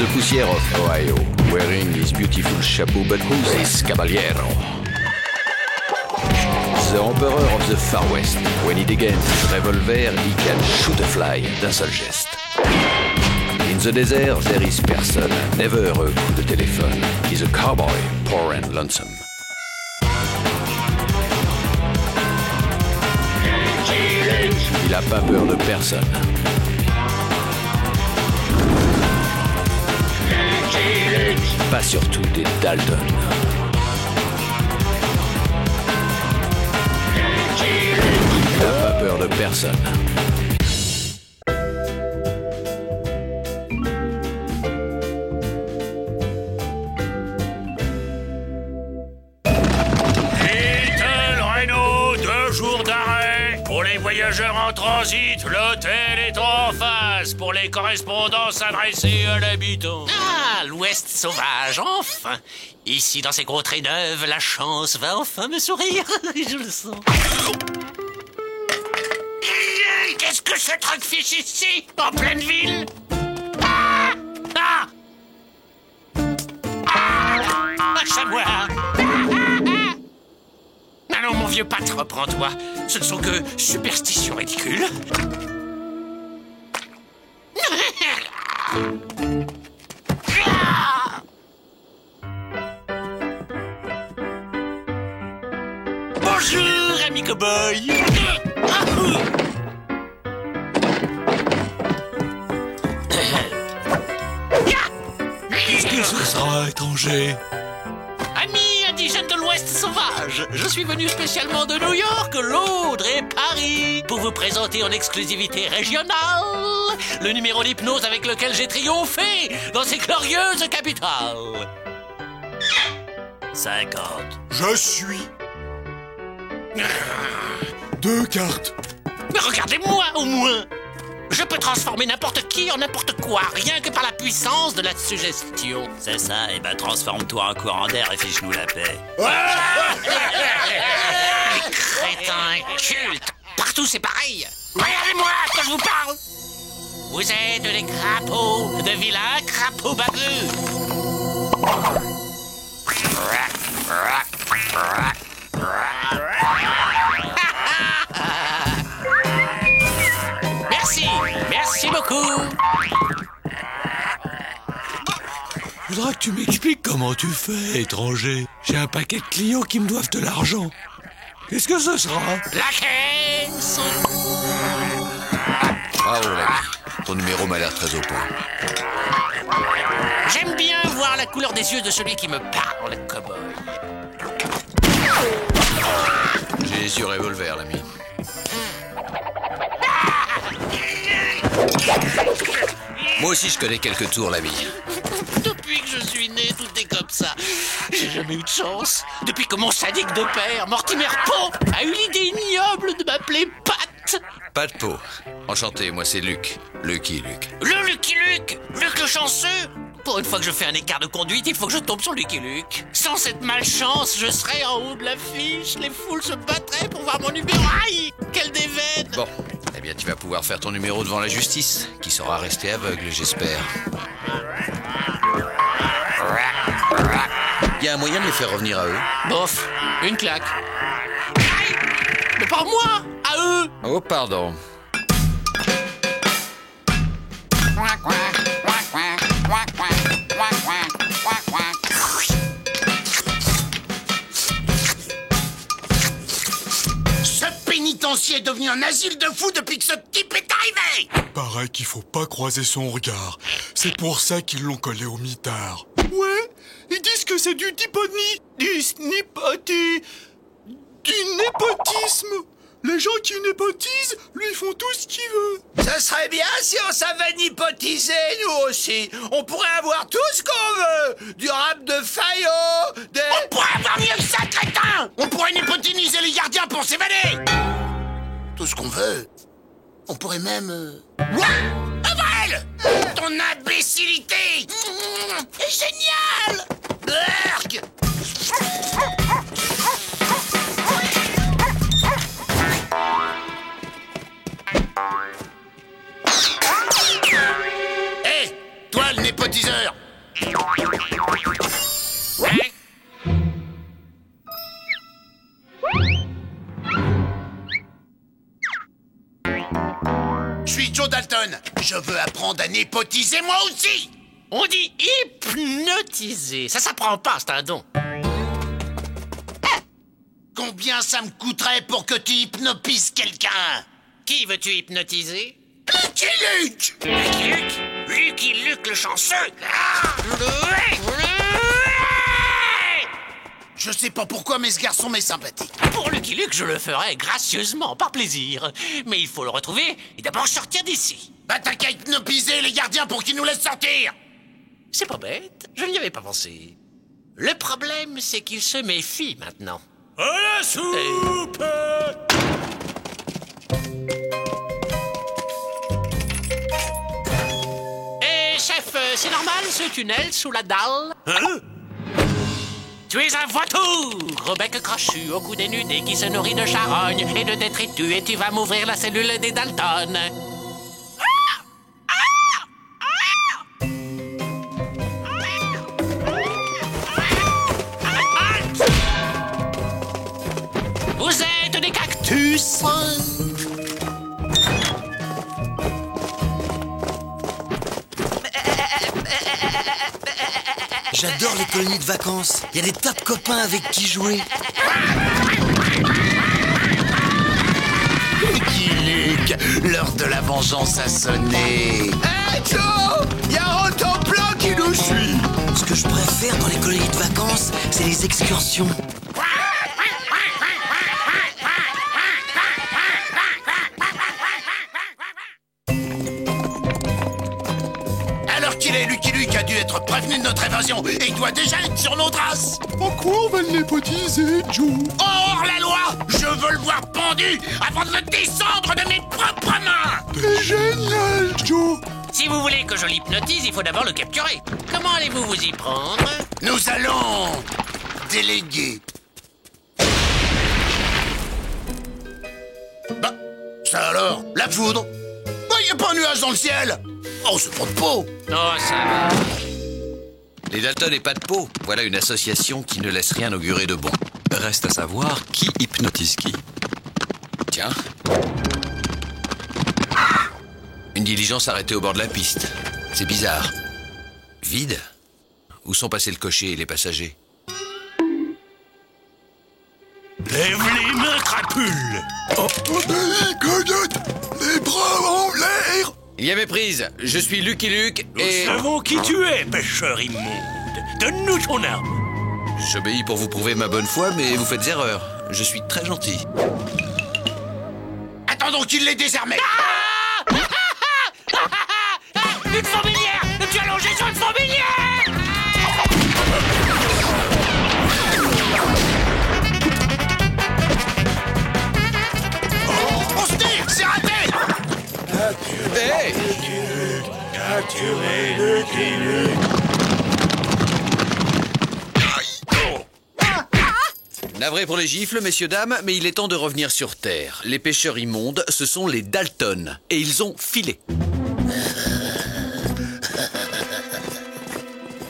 the poussière of Ohio, wearing his beautiful chapeau, but who's this caballero? The emperor of the Far West. When he degains his revolver, he can shoot a fly d'un seul geste. In the desert, there is person, never a coup de téléphone. He's a cowboy, poor and lonesome. Il a pas peur de personne. Pas surtout des Dalton. Il a pas peur de personne. Voyageurs en transit, l'hôtel est en face pour les correspondances adressées à l'habitant. Ah, l'Ouest sauvage, enfin. Ici, dans ces contrées neuves, la chance va enfin me sourire. Je le sens. Qu'est-ce que ce truc fiche ici, en pleine ville? Un chamois. Non, mon vieux pâtre, reprends-toi. Ce ne sont que superstitions ridicules. Bonjour, ami cow-boy. Qu'est-ce que ce sera, étranger? Ami indigène de l'Ouest sauvage, je suis venu spécialement de New York, Londres et Paris pour vous présenter en exclusivité régionale le numéro d'hypnose avec lequel j'ai triomphé dans ces glorieuses capitales. 50. Je suis 2 cartes. Mais regardez-moi au moins. Je peux transformer n'importe qui en n'importe quoi, rien que par la puissance de la suggestion. C'est ça, et ben transforme-toi en courant d'air et fiche-nous la paix. Crétin culte. Partout c'est pareil. Regardez-moi quand je vous parle. Vous êtes des crapauds, de vilains crapauds bagueux. Merci beaucoup. Faudra que tu m'expliques comment tu fais, étranger. J'ai un paquet de clients qui me doivent de l'argent. Qu'est-ce que ce sera? La caisse. Bravo, l'ami. Ton numéro m'a l'air très au point. J'aime bien voir la couleur des yeux de celui qui me parle, cow-boy. J'ai les yeux revolver, l'ami. Moi aussi, je connais quelques tours, l'ami. Depuis que je suis né, tout est comme ça. J'ai jamais eu de chance. Depuis que mon sadique de père, Mortimer Poe, a eu l'idée ignoble de m'appeler Pat. Pas de peau. Enchanté, moi c'est Luc. Lucky Luke. Le Lucky Luke. Luc le chanceux. Pour une fois que je fais un écart de conduite, il faut que je tombe sur Lucky Luke. Sans cette malchance, je serais en haut de l'affiche. Les foules se battraient pour voir mon numéro. Aïe, quelle déveine. Bon, eh bien tu vas pouvoir faire ton numéro devant la justice, qui sera resté aveugle, j'espère. Il y a un moyen de les faire revenir à eux? Bof, une claque. Aïe, mais pas moi, à eux. Oh, pardon. Ce pénitencier est devenu un asile de fous depuis que ce type est arrivé. Paraît qu'il faut pas croiser son regard. C'est pour ça qu'ils l'ont collé au mitard. Ouais, ils disent que c'est du népotisme. Les gens qui népotisent lui font tout ce qu'ils veulent. Ça serait bien si on savait népotiser, nous aussi. On pourrait avoir tout ce qu'on veut. Du rap de Fayot, des... On pourrait avoir mieux que ça, crétin. On pourrait népotiniser les gardiens pour s'évader. Tout ce qu'on veut. On pourrait même... Quoi? Avril! Ton imbécilité est génial. Urgh. l'hypnotiseur. Je suis Joe Dalton. Je veux apprendre à népotiser moi aussi. On dit hypnotiser. Ça s'apprend pas, c'est un don. Combien ça me coûterait pour que tu hypnotises quelqu'un? Qui veux-tu hypnotiser? Lucky Luke! Lucky Luke? Lucky Luke le chanceux. Je sais pas pourquoi, mais ce garçon m'est sympathique. Pour Lucky Luke, je le ferai gracieusement, par plaisir. Mais il faut le retrouver et d'abord sortir d'ici. Bah t'as qu'à hypnotiser les gardiens pour qu'ils nous laissent sortir. C'est pas bête, je n'y avais pas pensé. Le problème, c'est qu'il se méfie maintenant. À la soupe! Chef, c'est normal ce tunnel sous la dalle? Hein? Tu es un voiture, au bec crochu, au cou dénudé, qui se nourrit de charognes et de détritus, et tu vas m'ouvrir la cellule des Dalton. Vous êtes des cactus. J'adore les colonies de vacances. Il y a des tas de copains avec qui jouer. Lucky Luke, l'heure de la vengeance a sonné. Hey Joe, y a Rotoplan qui nous suit. Ce que je préfère dans les colonies de vacances, c'est les excursions. Alors qu'il est, Lucky Luke a dû être prévenu de notre évasion et il doit déjà être sur nos traces. En quoi on va le népotiser, Joe? Hors la loi, je veux le voir pendu avant de le descendre de mes propres mains. T'es génial, Joe! Si vous voulez que je l'hypnotise, il faut d'abord le capturer. Comment allez-vous vous y prendre? Nous allons déléguer. Bah, ça alors, la foudre? Bah, y a pas un nuage dans le ciel. Oh, c'est pas de peau. Oh, ça va. Les Dalton et pas de peau, voilà une association qui ne laisse rien augurer de bon. Reste à savoir qui hypnotise qui. Tiens. Une diligence arrêtée au bord de la piste. C'est bizarre. Vide? Où sont passés le cocher et les passagers? Lève les mains, crapule! Coyote, les bras en l'air! Il y a méprise, je suis Lucky Luke Nous et... savons qui tu es, pêcheur immonde. Donne-nous ton arme. J'obéis pour vous prouver ma bonne foi, mais vous faites erreur. Je suis très gentil. Attendons qu'il les désarmé. Une fourmilière! Tu as longé sur une fourmilière! On se tire, c'est raté. Hey! Capturez Lucky Luke. Navré pour les gifles, messieurs, dames, mais il est temps de revenir sur Terre. Les pêcheurs immondes, ce sont les Dalton. Et ils ont filé.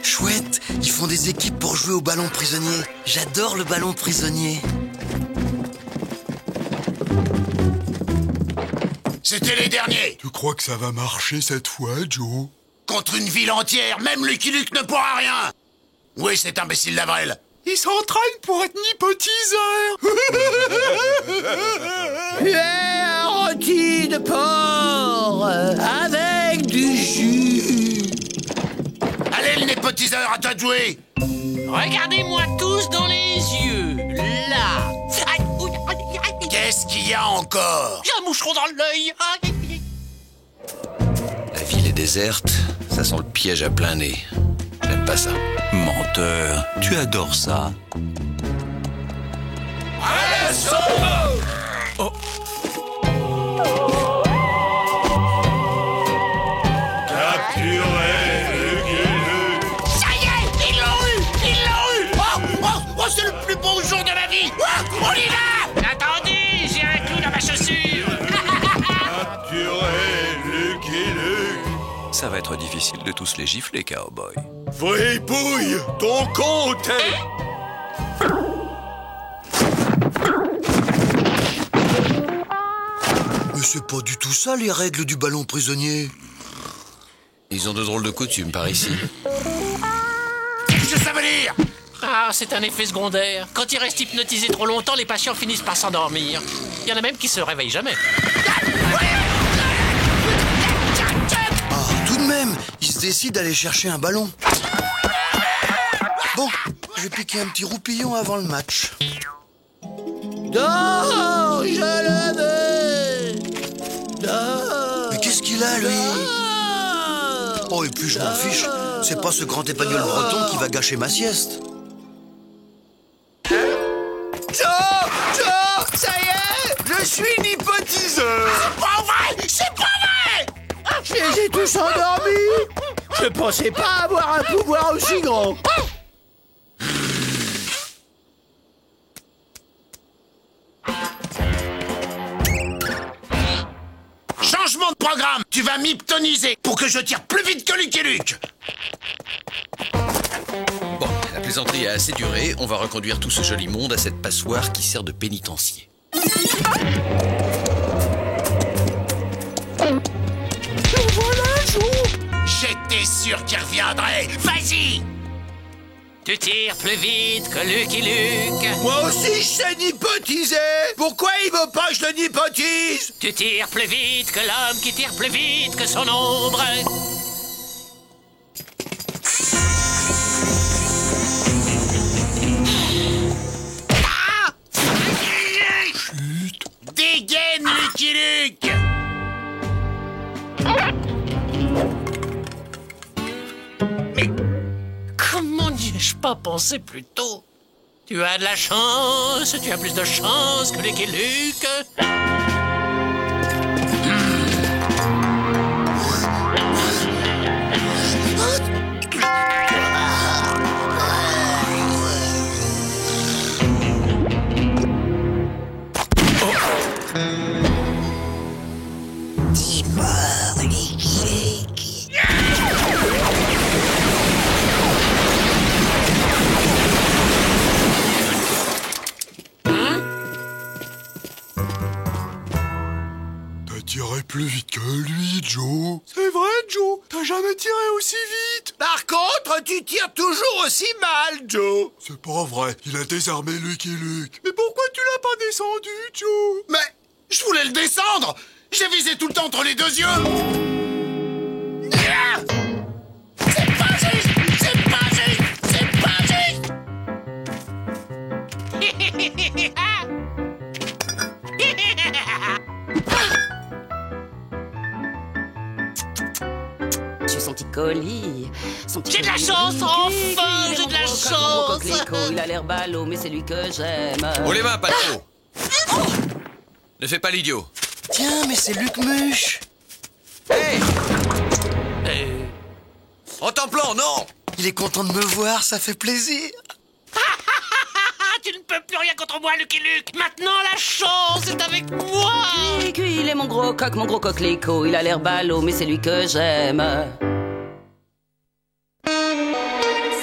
Chouette, ils font des équipes pour jouer au ballon prisonnier. J'adore le ballon prisonnier. C'était les derniers. Tu crois que ça va marcher cette fois, Joe? Contre une ville entière, même Lucky Luke ne pourra rien. Oui, cet imbécile d'Avril. Il s'entraîne pour être hypnotiseur. Tu es un rôti de porc avec du jus. Allez, le népotiseur, à toi de jouer. Regardez-moi tous dans les yeux. Là. Aïe, ouïe, aïe, aïe. Qu'est-ce qu'il y a encore? J'ai un moucheron dans l'œil. Aïe, aïe, aïe. La ville est déserte, ça sent le piège à plein nez. J'aime pas ça. Menteur, tu adores ça. Capturez Lucky Luke. Ça y est, ils l'ont eu. Oh, c'est le plus beau jour de ma vie. On y va. Attendez, j'ai un clou dans ma chaussure. Capturez Lucky Luke. Ça va être difficile de tous les gifler, cowboy. Fripouille, ton compte est... Mais c'est pas du tout ça, les règles du ballon prisonnier. Ils ont de drôles de coutumes par ici. Qu'est-ce que ça veut dire? Ah, c'est un effet secondaire. Quand ils restent hypnotisés trop longtemps, les patients finissent par s'endormir. Il y en a même qui se réveillent jamais. Ah, tout de même, ils se décident d'aller chercher un ballon. Bon, je vais piquer un petit roupillon avant le match. Dors, je le veux. Dors. Mais qu'est-ce qu'il a, lui? Dors. Oh, et puis je m'en fiche. C'est pas ce grand épagnol breton qui va gâcher ma sieste. Joe, ça y est, je suis hypnotiseur. C'est pas vrai! C'est pas vrai! Je les ai tous endormis. Je pensais pas avoir un pouvoir aussi grand. Changement de programme! Tu vas m'hypnoniser pour que je tire plus vite que Lucky Luke! Bon, la plaisanterie a assez duré. On va reconduire tout ce joli monde à cette passoire qui sert de pénitencier. Voilà, Joe. J'étais sûr qu'il reviendrait! Vas-y! Tu tires plus vite que Lucky Luke. Moi aussi, je sais hypnotiser. Pourquoi il veut pas que je le hypnotise? Tu tires plus vite que l'homme qui tire plus vite que son ombre. Dégaine, Lucky Luke! Comment n'y ai-je pas pensé plus tôt? Tu as de la chance, tu as plus de chance que Lucky Luke. T'as tiré plus vite que lui, Joe. C'est vrai, Joe. T'as jamais tiré aussi vite. Par contre, tu tires toujours aussi mal, Joe. C'est pas vrai. Il a désarmé Lucky Luke. Mais pourquoi tu l'as pas descendu, Joe? Mais je voulais le descendre! J'ai visé tout le temps entre les deux yeux! Ah! C'est pas juste! C'est pas juste! C'est pas juste! Je suis son petit colis. J'ai de la chance, enfin, j'ai de la chance. Il a l'air ballot, mais c'est lui que j'aime. Oh les mains, Pato. Ne fais pas l'idiot. Tiens, mais c'est Luc Muche. Hey, en temps plan, non. Il est content de me voir, ça fait plaisir. Ah, tu ne peux plus rien contre moi, Lucky Luke. Maintenant, la chance est avec moi. Il est mon gros coquelicot. Il a l'air ballot, mais c'est lui que j'aime.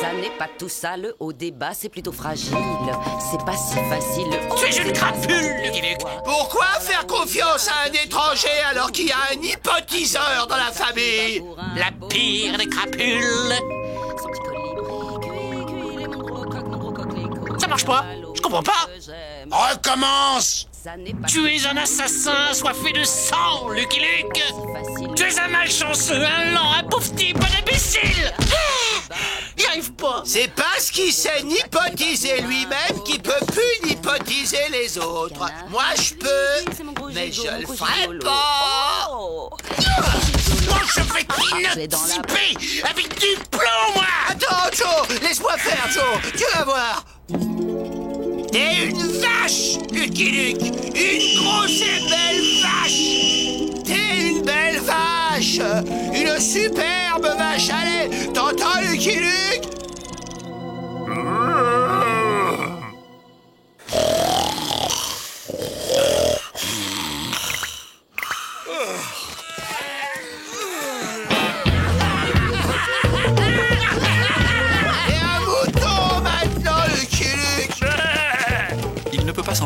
Ça n'est pas tout ça, le haut débat, c'est plutôt fragile. C'est pas si facile. Tu es une crapule, Lucky Luke. Pourquoi faire confiance à un étranger alors qu'il y a un hypnotiseur dans la famille? La pire des crapules. Son petit colibri, il est mon gros coquelicot. Ça marche pas. Je comprends pas. Recommence! Tu es un assassin assoiffé de sang, Lucky Luke. Tu es un malchanceux, un lent, un pauvre type, un imbécile. J'y arrive pas. C'est parce qu'il sait hypnotiser lui-même qu'il peut plus hypnotiser les autres. Moi, je peux, mais je le ferai pas. Moi, je vais t'hypnotiser avec du plomb, moi! Attends, Joe, laisse-moi faire, Joe. Tu vas voir. T'es une vache, Lucky Luke. Une grosse et belle vache. T'es une belle vache. Une superbe vache à lait. T'entends, Lucky Luke?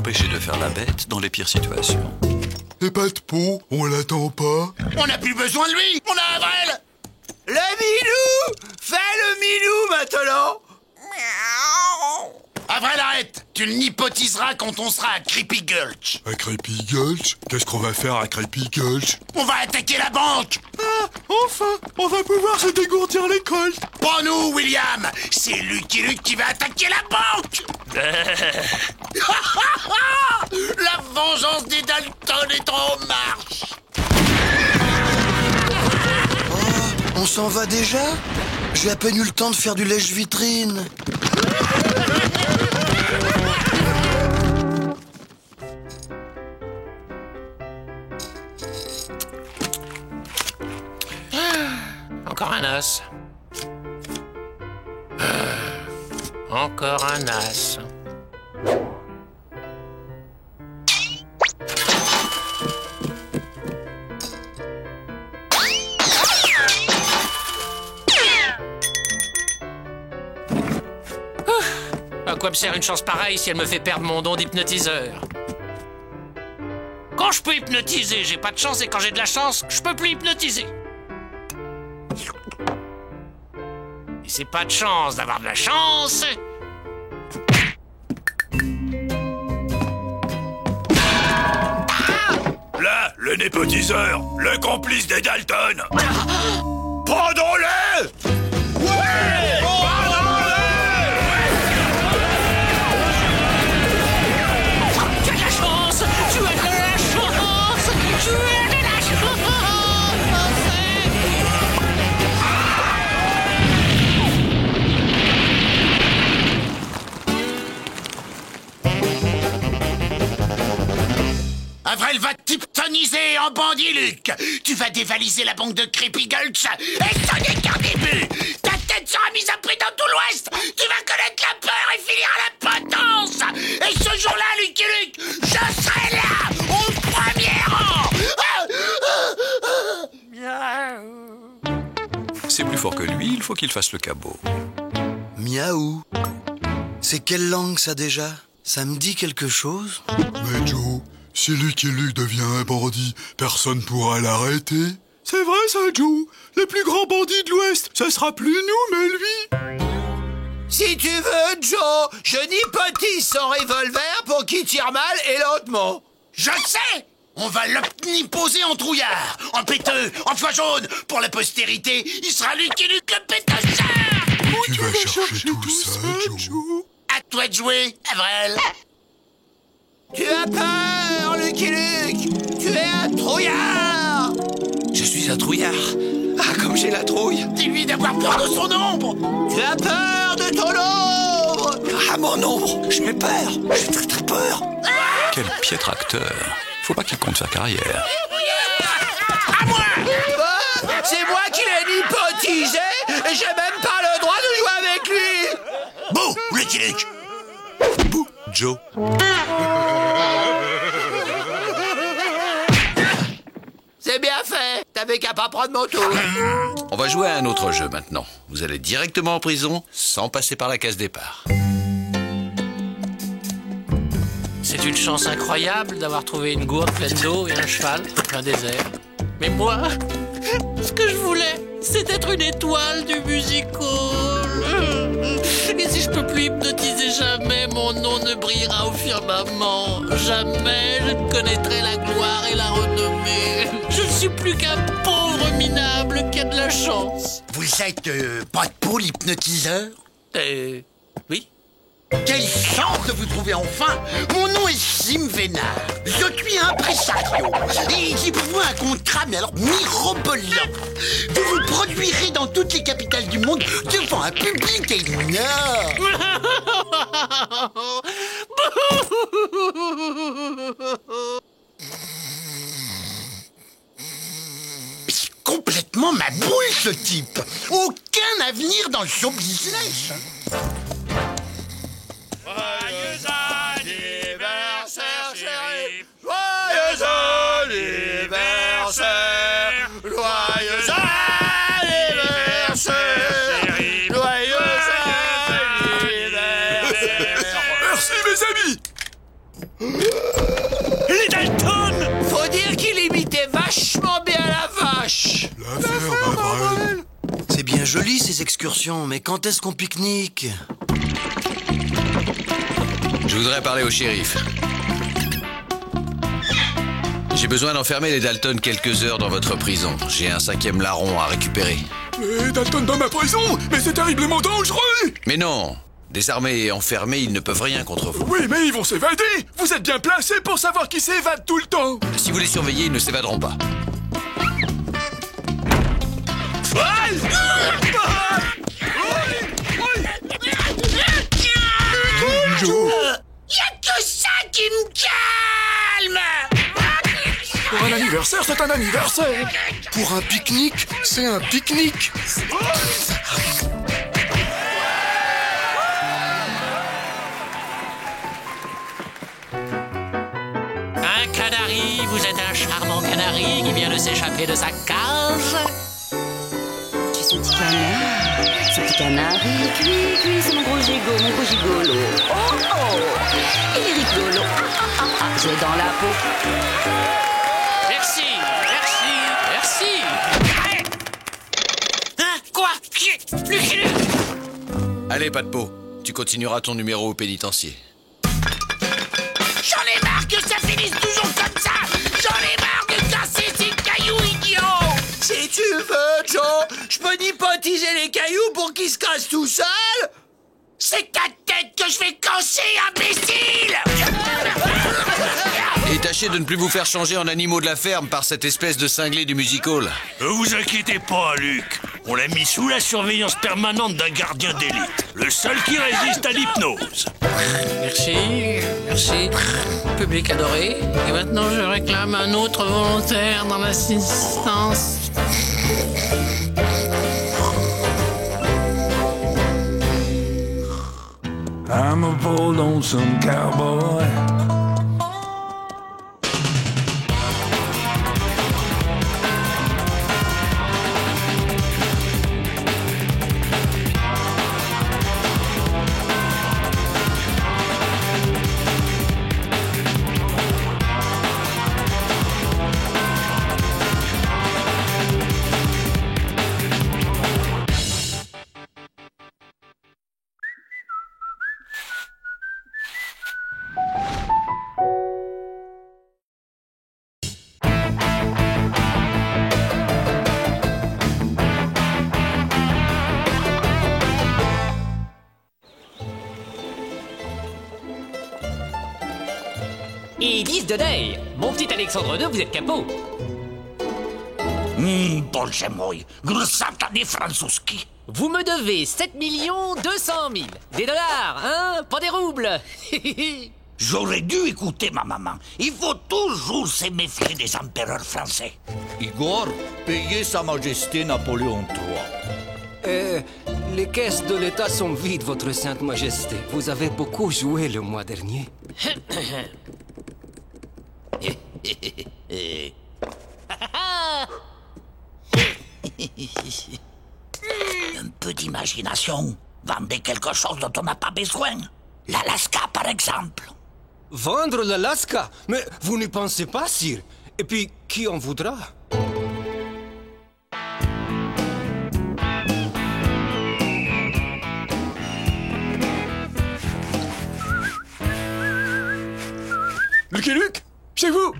s'empêcher de faire la bête dans les pires situations. Et pas de peau, on l'attend pas. On n'a plus besoin de lui. On a Avril. Le Milou! Fais le Milou maintenant! Avril, arrête. Tu le hypotiseras quand on sera à Creepy Gulch. À Creepy Gulch? Qu'est-ce qu'on va faire à Creepy Gulch? On va attaquer la banque. Ah, enfin, on va pouvoir se dégourdir les coltes. Pas nous, William. C'est Lucky Luke qui va attaquer la banque. La vengeance des Dalton est en marche. On s'en va déjà? J'ai à peine eu le temps de faire du lèche-vitrine. Encore un as. Encore un as. À quoi me sert une chance pareille si elle me fait perdre mon don d'hypnotiseur? Quand je peux hypnotiser, j'ai pas de chance, et quand j'ai de la chance, je peux plus hypnotiser. Et c'est pas de chance d'avoir de la chance. Là, le népotiseur, le complice des Dalton. Pendons-le. Ouais. Tu as de la chance. Tu as de la chance. Tu as de la chance. Avril va t'hypnoniser en bandit, Luc. Tu vas dévaliser la banque de Creepy Gulch et sonner Carnibu. Ta tête sera mise à prix dans tout l'Ouest. Tu vas connaître la peur et finir à la potence. Et ce jour-là, Lucky Luke, je serai là, au premier rang. C'est plus fort que lui, il faut qu'il fasse le cabot. Miaou. C'est quelle langue ça déjà? Ça me dit quelque chose? Mais Joe, si Lucky Luke devient un bandit, personne pourra l'arrêter. C'est vrai ça, Joe. Le plus grand bandit de l'Ouest, ce sera plus nous, mais lui. Si tu veux, Joe, je hypnotise son revolver pour qu'il tire mal et lentement. Je sais. On va l'omniposer en trouillard, en péteux, en foie jaune. Pour la postérité, il sera Lucky Luke le pétasseur. Tu vas chercher tout ça, Joe. À toi de jouer, Avril. Tu as peur, Lucky Luke. Tu es un trouillard. Je suis un trouillard. Ah, comme j'ai la trouille. Dis-lui d'avoir peur de son ombre. Tu as peur de ton ombre. Ah, mon ombre, j'ai peur. J'ai très très peur. Quel piètre acteur. Faut pas qu'il compte sa carrière. À moi. C'est moi qui l'ai hypnotisé et j'ai même pas le droit de jouer avec lui. Bouh, Lucky Luke. Bouh, Joe. C'est bien fait. T'avais qu'à pas prendre mon tour. On va jouer à un autre jeu maintenant. Vous allez directement en prison sans passer par la case départ. C'est une chance incroyable d'avoir trouvé une gourde pleine d'eau et un cheval en plein désert. Mais moi, ce que je voulais, c'est être une étoile du musical. Et si je peux plus hypnotiser jamais, mon nom ne brillera au firmament. Jamais je ne connaîtrai la gloire et la renommée. Je ne suis plus qu'un pauvre minable qui a de la chance. Vous êtes pas de Paul l'hypnotiseur? Oui. Quelle chance de vous trouver enfin! Mon nom est Sim Vénard. Je suis impresario. Et j'ai pour vous un contrat, mais alors mirobolant. Vous vous produirez dans toutes les capitales du monde devant un public énorme. C'est complètement ma boule, ce type. Aucun avenir dans le show business. Joyeux anniversaire, chéri. Joyeux anniversaire. Joyeux anniversaire. Joyeux anniversaire. Merci, mes amis. joli ces excursions, mais quand est-ce qu'on pique-nique? Je voudrais parler au shérif. J'ai besoin d'enfermer les Dalton quelques heures dans votre prison. J'ai un 5e larron à récupérer. Mais Dalton dans ma prison? Mais c'est terriblement dangereux! Mais non! Désarmés et enfermés, ils ne peuvent rien contre vous. Oui, mais ils vont s'évader! Vous êtes bien placé pour savoir qui s'évade tout le temps! Si vous les surveillez, ils ne s'évaderont pas. Y'a que ça qui me calme! Pour un anniversaire, c'est un anniversaire! Pour un pique-nique, c'est un pique-nique! Un canari, vous êtes un charmant canari qui vient de s'échapper de sa cage. Tu es ce petit canard. Ce petit canari, cuit, c'est mon gros gigolo. Oh, oh, il est rigolo. J'ai dans la peau. Merci. Hein? Quoi? Lucky Luke! Allez, pas de peau. Tu continueras ton numéro au pénitencier. J'en ai marre que ça finisse toujours comme ça! J'en ai marre de casser ces cailloux idiots! Si tu veux, Joe, je peux hypnotiser les cailloux pour qu'ils se cassent tout seuls. C'est ta tête que je vais casser, imbécile! Et tâchez de ne plus vous faire changer en animaux de la ferme par cette espèce de cinglé du music hall. Ne vous inquiétez pas, Luc. On l'a mis sous la surveillance permanente d'un gardien d'élite. Le seul qui résiste à l'hypnose. Merci. Public adoré. Et maintenant, je réclame un autre volontaire dans l'assistance. I'm a bold lonesome cowboy. Et 10 de Day. Mon petit Alexandre II, vous êtes capot. Boże mój, grusatany francuski. Vous me devez 7 200 000. Des dollars, hein? Pas des roubles. J'aurais dû écouter ma maman. Il faut toujours se méfier des empereurs français. Igor, payez Sa Majesté Napoléon III. Les caisses de l'État sont vides, Votre Sainte Majesté. Vous avez beaucoup joué le mois dernier. Un peu d'imagination. Vendez quelque chose dont on n'a pas besoin. L'Alaska, par exemple. Vendre l'Alaska? Mais vous n'y pensez pas, sire. Et puis, qui en voudra? Lucky Luke, c'est vous!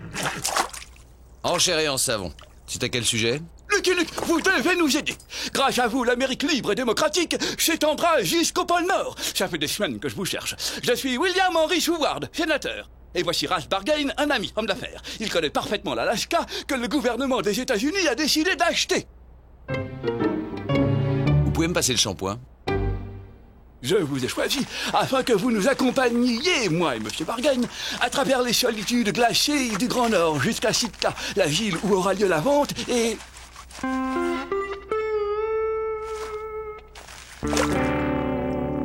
Enchère et en savon. C'est à quel sujet? Lucky Luke, vous devez nous aider. Grâce à vous, l'Amérique libre et démocratique s'étendra jusqu'au pôle Nord. Ça fait des semaines que je vous cherche. Je suis William Henry Seward, sénateur. Et voici Ralph Bargain, un ami, homme d'affaires. Il connaît parfaitement l'Alaska que le gouvernement des États-Unis a décidé d'acheter. Vous pouvez me passer le shampoing? Je vous ai choisi afin que vous nous accompagniez, moi et Monsieur Bargain, à travers les solitudes glacées du Grand Nord jusqu'à Sitka, la ville où aura lieu la vente et...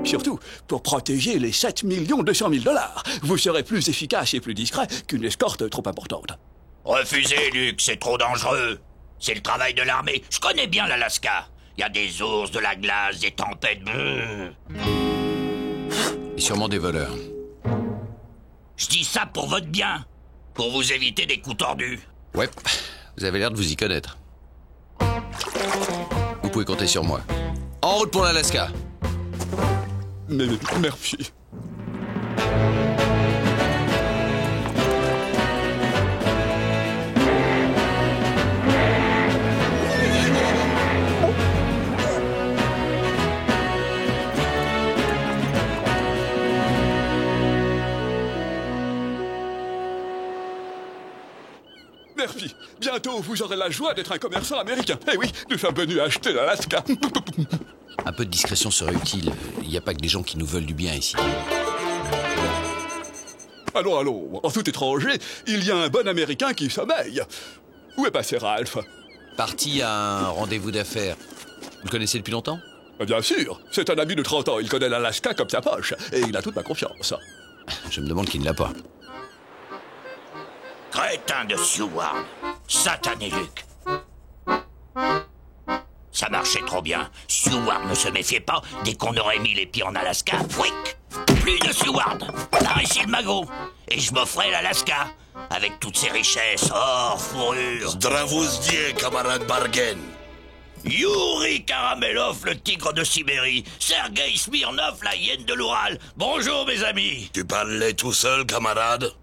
Surtout, pour protéger les 7 200 000 $. Vous serez plus efficace et plus discret qu'une escorte trop importante. Refusez, Luc, c'est trop dangereux. C'est le travail de l'armée. Je connais bien l'Alaska. Il y a des ours, de la glace, des tempêtes. Et sûrement des voleurs. Je dis ça pour votre bien. Pour vous éviter des coups tordus. Ouais, vous avez l'air de vous y connaître. Vous pouvez compter sur moi. En route pour l'Alaska. Merci. Merci. Bientôt, vous aurez la joie d'être un commerçant américain. Eh oui, nous sommes venus acheter l'Alaska. Un peu de discrétion serait utile. Il n'y a pas que des gens qui nous veulent du bien ici. Allons. En tout étranger, il y a un bon Américain qui sommeille. Où est passé Ralph? Parti à un rendez-vous d'affaires. Vous le connaissez depuis longtemps? Bien sûr. C'est un ami de 30 ans. Il connaît l'Alaska comme sa poche. Et il a toute ma confiance. Je me demande qui ne l'a pas. Crétin de Seward. Satané Luc. Ça marchait trop bien. Seward ne se méfiait pas dès qu'on aurait mis les pieds en Alaska. Fouic! Plus de Seward. Là, ici le magot. Et je m'offrais l'Alaska. Avec toutes ses richesses, or, fourrure. Zdravostie, camarade Bargain. Yuri Karamelov, le tigre de Sibérie. Sergei Smirnov, la hyène de l'Oural. Bonjour, mes amis. Tu parlais tout seul, camarade?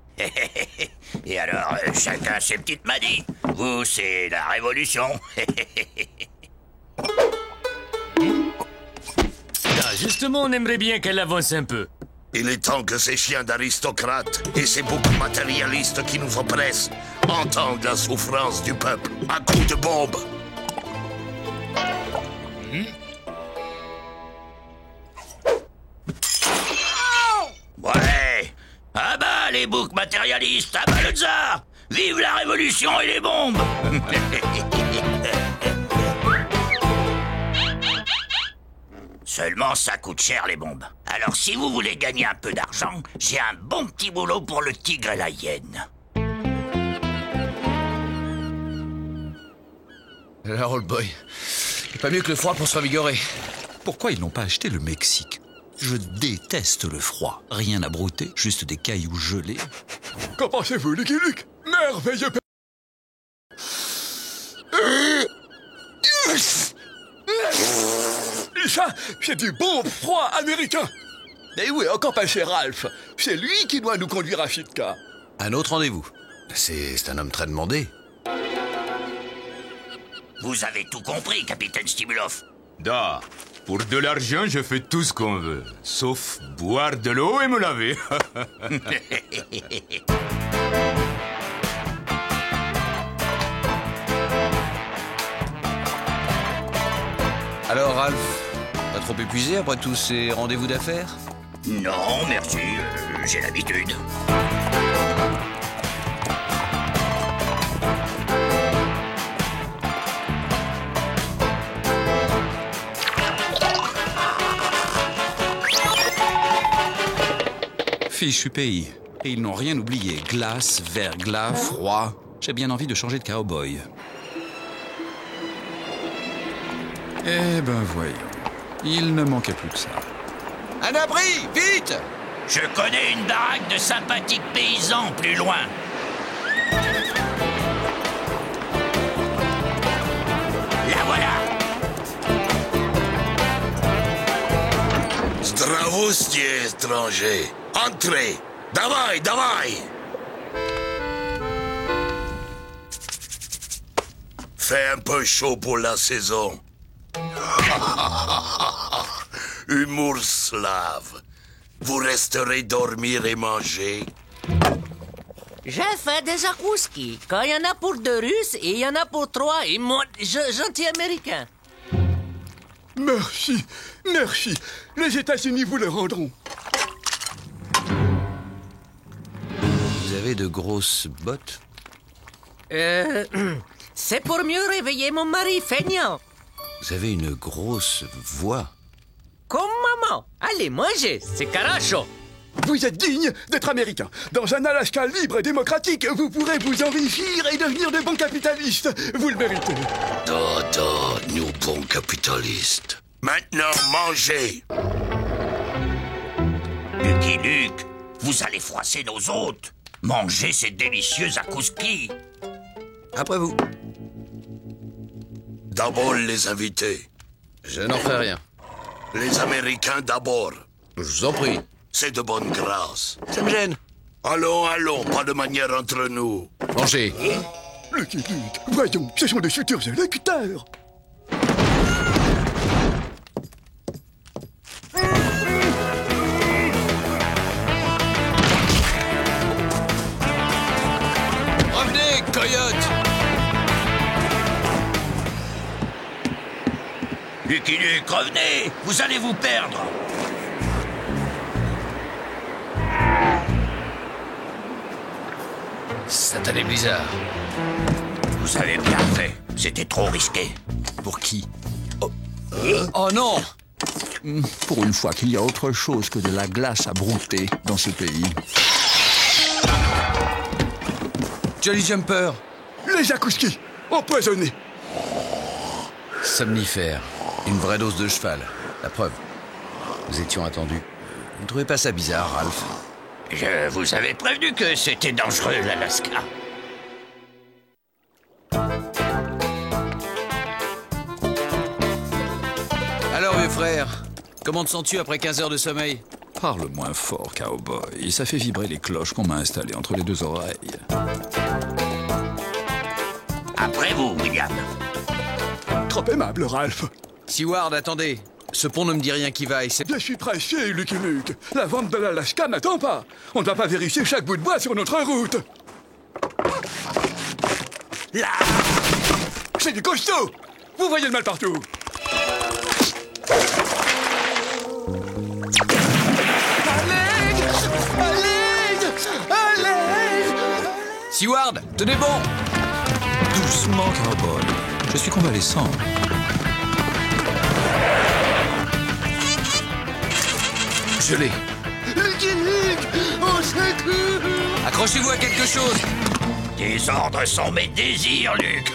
Et alors, chacun ses petites manies. Vous, c'est la révolution. Justement, on aimerait bien qu'elle avance un peu. Il est temps que ces chiens d'aristocrates et ces boucs matérialistes qui nous oppressent entendent la souffrance du peuple à coups de bombe. Ouais. Ah bah, les boucs matérialistes, ah bah le tsar. Vive la révolution et les bombes. Seulement, ça coûte cher, les bombes. Alors, si vous voulez gagner un peu d'argent, j'ai un bon petit boulot pour le tigre et la hyène. Alors, old boy, pas mieux que le froid pour se revigorer. Pourquoi ils n'ont pas acheté le Mexique? Je déteste le froid. Rien à brouter, juste des cailloux gelés. Qu'en pensez-vous, Lucky Luke? Merveilleux. Ça, c'est du bon froid américain. Et où est encore passé Ralph? C'est lui qui doit nous conduire à Sitka. Un autre rendez-vous. C'est un homme très demandé. Vous avez tout compris, capitaine Stimulov. Da, pour de l'argent, je fais tout ce qu'on veut. Sauf boire de l'eau et me laver. Alors, Ralph, pas trop épuisé après tous ces rendez-vous d'affaires? Non, merci, j'ai l'habitude. Fichu pays. Et ils n'ont rien oublié. Glace, verglas, froid. J'ai bien envie de changer de cow-boy. Eh ben voyons. Il ne manquait plus que ça. Un abri, vite! Je connais une baraque de sympathiques paysans plus loin. La voilà! Zdravostie, étranger. Entrez! Давай, давай! Fait un peu chaud pour la saison. Humour slave. Vous resterez dormir et manger. J'ai fait des zakouskis. Quand il y en a pour 2 Russes et il y en a pour 3 et moi, gentil américain. Merci, merci. Les États-Unis vous le rendront. Vous avez de grosses bottes? C'est pour mieux réveiller mon mari feignant. Vous avez une grosse voix. Comme maman. Allez, mangez, c'est caracho. Vous êtes digne d'être américain. Dans un Alaska libre et démocratique, vous pourrez vous enrichir et devenir de bons capitalistes. Vous le méritez. Nous bons capitalistes. Maintenant, mangez. Lucky Luke, vous allez froisser nos hôtes. Mangez ces délicieux zakouskis. Après vous. D'abord les invités. Je n'en ferai rien. Les Américains d'abord. Je vous en prie. C'est de bonne grâce. Ça me gêne. Allons, pas de manière entre nous. Mangez. Lucky Luke, voyons, ce sont des futurs électeurs. Revenez, coyote! Lucky Luke, revenez! Vous allez vous perdre! Satané Blizzard. Vous avez bien fait. C'était trop risqué. Pour qui? Oh non! Pour une fois qu'il y a autre chose que de la glace à brouter dans ce pays. Jolly Jumper. Les Akouski, empoisonnés. Somnifère. Une vraie dose de cheval. La preuve. Nous étions attendus. Vous ne trouvez pas ça bizarre, Ralph? Je vous avais prévenu que c'était dangereux, l'Alaska. Alors, vieux frère, comment te sens-tu après 15 heures de sommeil? Parle moins fort, cowboy. Ça fait vibrer les cloches qu'on m'a installées entre les deux oreilles. Après vous, William. Trop aimable, Ralph. Seward, attendez. Ce pont ne me dit rien qui vaille. Je suis pressé, Lucky Luke. La vente de l'Alaska n'attend pas. On ne va pas vérifier chaque bout de bois sur notre route. Là! C'est du costaud. Vous voyez le mal partout. Allez! Seward, tenez bon! Doucement, cowboy. Je suis convalescent. Je l'ai. Lucky Luke, au secours! Accrochez-vous à quelque chose. Tes ordres sont mes désirs, Luke.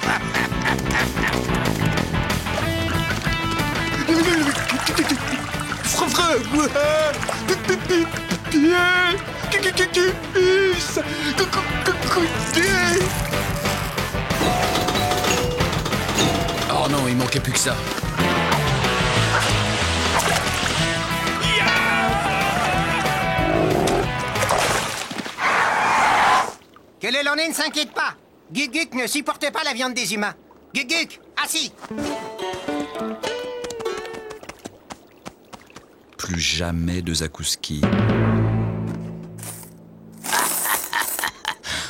Oh non, il manquait plus que ça. Que le Landais ne s'inquiète pas. Guguk ne supporte pas la viande des humains. Guguk, assis. Plus jamais de Zakouski.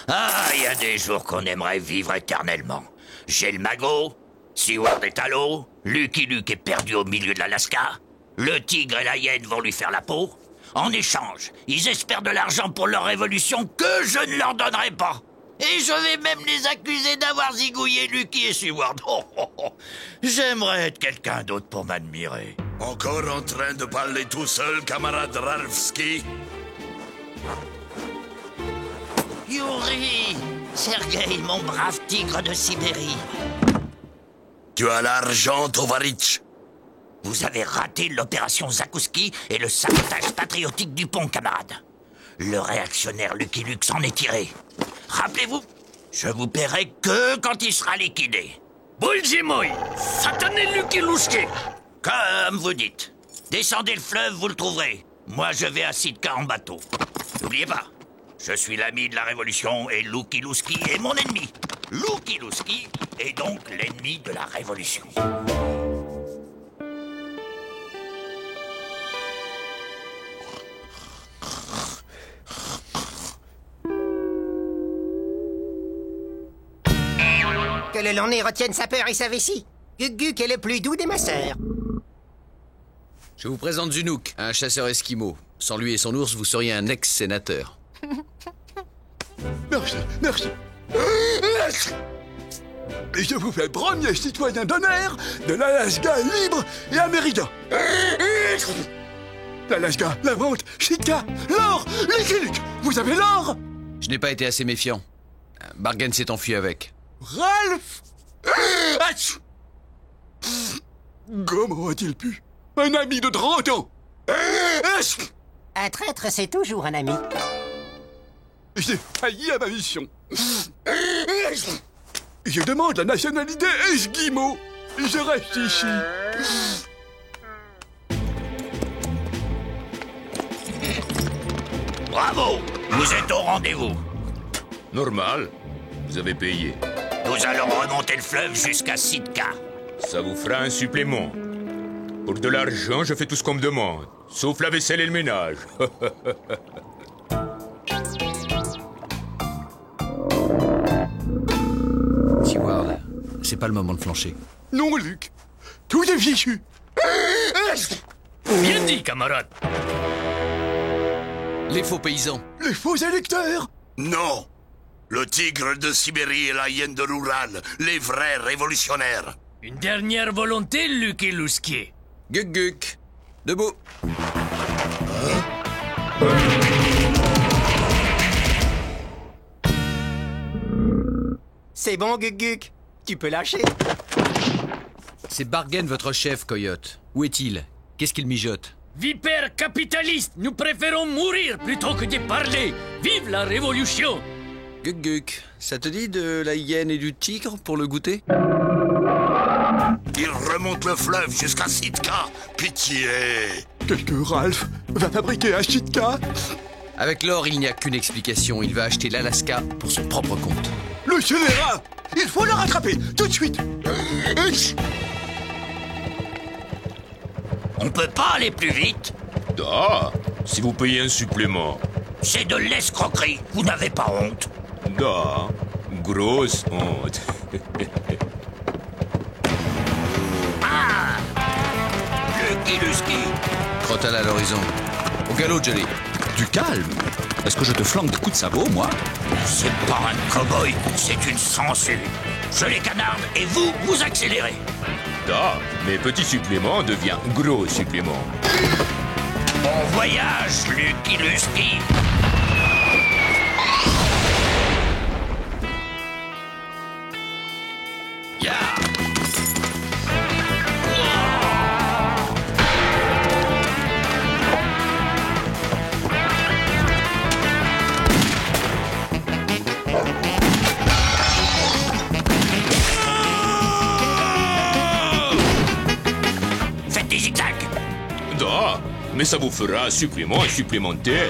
Ah, il y a des jours qu'on aimerait vivre éternellement. J'ai le magot, Seward est à l'eau, Lucky Luke est perdu au milieu de l'Alaska, le tigre et la hyène vont lui faire la peau. En échange, ils espèrent de l'argent pour leur révolution que je ne leur donnerai pas. Et je vais même les accuser d'avoir zigouillé Lucky et Seward. Oh, oh, oh. J'aimerais être quelqu'un d'autre pour m'admirer. Encore en train de parler tout seul, camarade Ralfski? Yuri, Sergueï, mon brave tigre de Sibérie. Tu as l'argent, Tovarich? Vous avez raté l'opération Zakouski et le sabotage patriotique du pont, camarade. Le réactionnaire Lucky Luke s'en est tiré. Rappelez-vous, je vous paierai que quand il sera liquidé. Buljimoy, satané Lucky Luke. Comme vous dites. Descendez le fleuve, vous le trouverez. Moi, je vais à Sitka en bateau. N'oubliez pas, je suis l'ami de la Révolution et Lucky Luke est mon ennemi. Lucky Luke est donc l'ennemi de la Révolution. Que le Landais retienne sa peur et sa vessie. Guguk est le plus doux des masseurs. Je vous présente Zunuk, un chasseur esquimau. Sans lui et son ours, vous seriez un ex-sénateur. Merci. Et je vous fais le premier citoyen d'honneur de l'Alaska libre et américain. L'Alaska, la vente, Sitka, l'or, Lucky Luke. Vous avez l'or? Je n'ai pas été assez méfiant. Bargain s'est enfui avec. Ralph! Comment a-t-il pu? Un ami de 30 ans! Un traître, c'est toujours un ami. J'ai failli à ma mission. Je demande la nationalité esquimau. Je reste ici. Bravo! Vous êtes au rendez-vous. Normal. Vous avez payé. Nous allons remonter le fleuve jusqu'à Sitka. Ça vous fera un supplément. Pour de l'argent, je fais tout ce qu'on me demande. Sauf la vaisselle et le ménage. Seward, c'est pas le moment de flancher. Non, Luc. Tout est fichu. Bien dit, camarade. Les faux paysans. Les faux électeurs. Non. Le tigre de Sibérie et la hyène de l'Oural, les vrais révolutionnaires. Une dernière volonté, Luc et Louskier. Guk Guk. Debout. C'est bon, Guk Guk. Tu peux lâcher. C'est Bargain, votre chef, Coyote. Où est-il? Qu'est-ce qu'il mijote? Vipère capitaliste, nous préférons mourir plutôt que de parler. Vive la révolution! Guk Guk, ça te dit de la hyène et du tigre pour le goûter? Il remonte le fleuve jusqu'à Sitka. Pitié. Qu'est-ce que Ralph va fabriquer à Sitka? Avec l'or, il n'y a qu'une explication. Il va acheter l'Alaska pour son propre compte. Le scélérat! Il faut le rattraper, tout de suite. On peut pas aller plus vite? Ah, si vous payez un supplément. C'est de l'escroquerie. Vous n'avez pas honte? Da, grosse honte. Ah! Lucky Lusky. Crotal à l'horizon. Au galop, Jelly. Du calme. Est-ce que je te flanque de coups de sabot, moi? C'est pas un cow-boy, c'est une sangsue. Je les canarde et vous, vous accélérez. Da, mais petit supplément devient gros supplément. Bon voyage, Lucky Lusky. Faites des zigzags. Da, mais ça vous fera un supplément supplémentaire.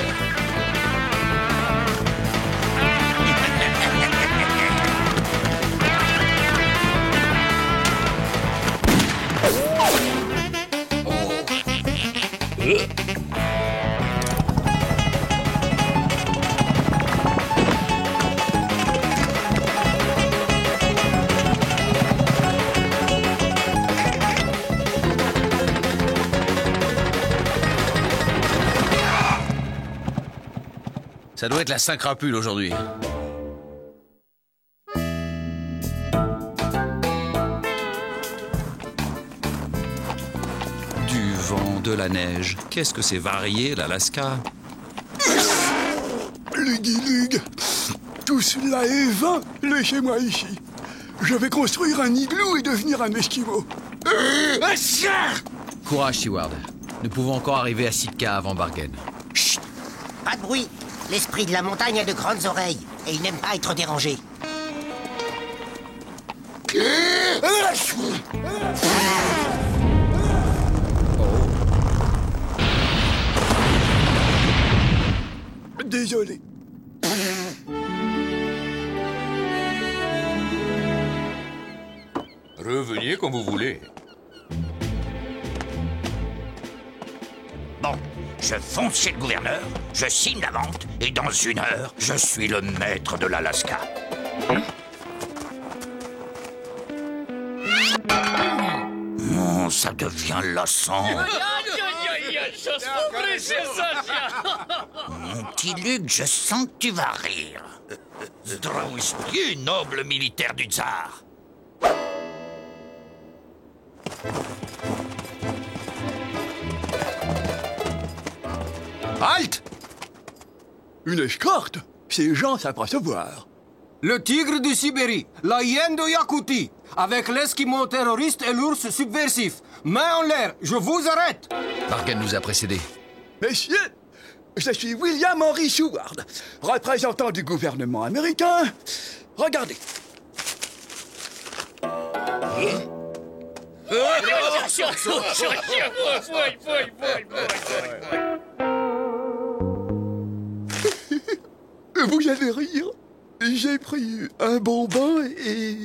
Ça doit être la Saint-Crapule aujourd'hui. Du vent, de la neige. Qu'est-ce que c'est varié, l'Alaska? Luggy-lug. Tout cela est vain. Laissez-moi ici. Je vais construire un igloo et devenir un esquimau. Courage, Seward. Nous pouvons encore arriver à Sitka avant Bargain. Chut! Pas de bruit. L'esprit de la montagne a de grandes oreilles et il n'aime pas être dérangé. Désolé. Revenez quand vous voulez. Bon, je fonce chez le gouverneur, je signe la vente, et dans 1 heure, je suis le maître de l'Alaska. Oh, ça devient lassant. Mon petit Luc, je sens que tu vas rire. Zdrowski, noble militaire du tsar. Halte! Une escorte? Ces gens savent recevoir. Le tigre de Sibérie, la hyène de Yakoutie, avec l'esquimau terroriste et l'ours subversif. Main en l'air, je vous arrête! Bargain nous a précédés. Messieurs, je suis William Henry Seward, représentant du gouvernement américain. Regardez. Vous allez rire. J'ai pris un bon bain et...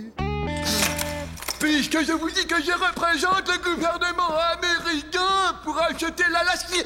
Puisque je vous dis que je représente le gouvernement américain pour acheter l'Alaska...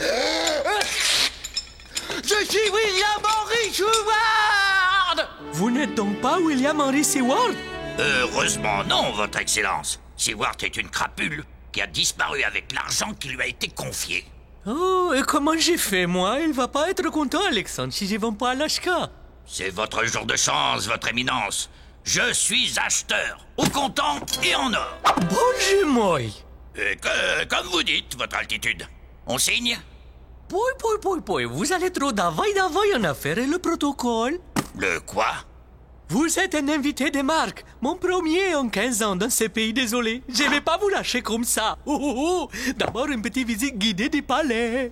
Je suis William Henry Seward! Vous n'êtes donc pas William Henry Seward? Heureusement non, votre excellence. Seward est une crapule qui a disparu avec l'argent qui lui a été confié. Oh, et comment j'ai fait, moi? Il va pas être content, Alexandre, si je vends pas Alaska. C'est votre jour de chance, votre éminence. Je suis acheteur, au comptant et en or. Bon, moi. Comme vous dites, votre altitude. On signe? Poi, vous allez trop d'availle en affaire et le protocole. Le quoi? Vous êtes un invité de marque, mon premier en 15 ans dans ce pays, désolé. Je vais pas vous lâcher comme ça. D'abord, une petite visite guidée du palais.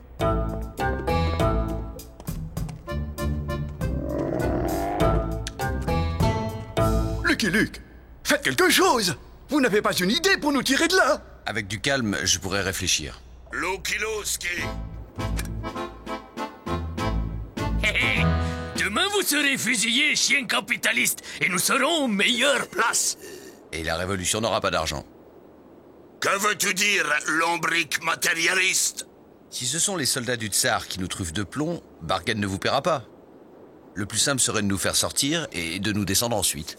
Lucky Luke, faites quelque chose! Vous n'avez pas une idée pour nous tirer de là? Avec du calme, je pourrais réfléchir. Lukiloski. Demain, vous serez fusillés, chien capitaliste, et nous serons aux meilleures places. Et la révolution n'aura pas d'argent. Que veux-tu dire, lombric matérialiste? Si ce sont les soldats du tsar qui nous truffent de plomb, Bargain ne vous paiera pas. Le plus simple serait de nous faire sortir et de nous descendre ensuite.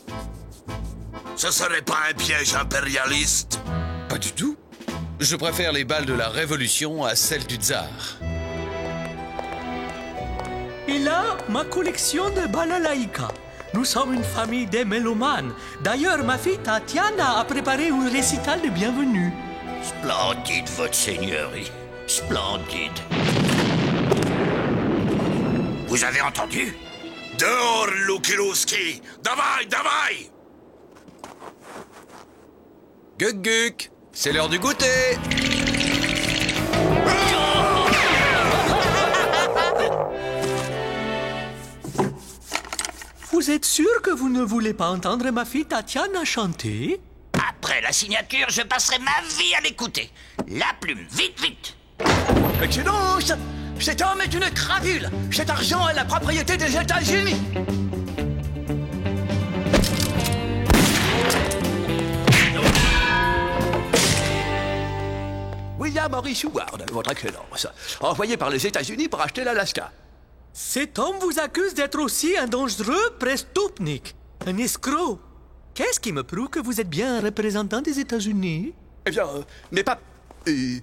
Ce serait pas un piège impérialiste? Pas du tout. Je préfère les balles de la révolution à celles du tsar. Et là, ma collection de balalaïka. Nous sommes une famille de mélomanes. D'ailleurs, ma fille Tatiana a préparé un récital de bienvenue. Splendide, votre seigneurie. Splendide. Vous avez entendu? Dehors, Lukiloski! Davai! Guk, c'est l'heure du goûter! Vous êtes sûr que vous ne voulez pas entendre ma fille Tatiana chanter? Après la signature, je passerai ma vie à l'écouter. La plume, vite! Excellence! Cet homme est une crapule! Cet argent est la propriété des États-Unis! William Henry Seward, votre excellence, envoyé par les États-Unis pour acheter l'Alaska. Cet homme vous accuse d'être aussi un dangereux prestupnik, un escroc. Qu'est-ce qui me prouve que vous êtes bien un représentant des États-Unis? Eh bien, n'est pas... Mais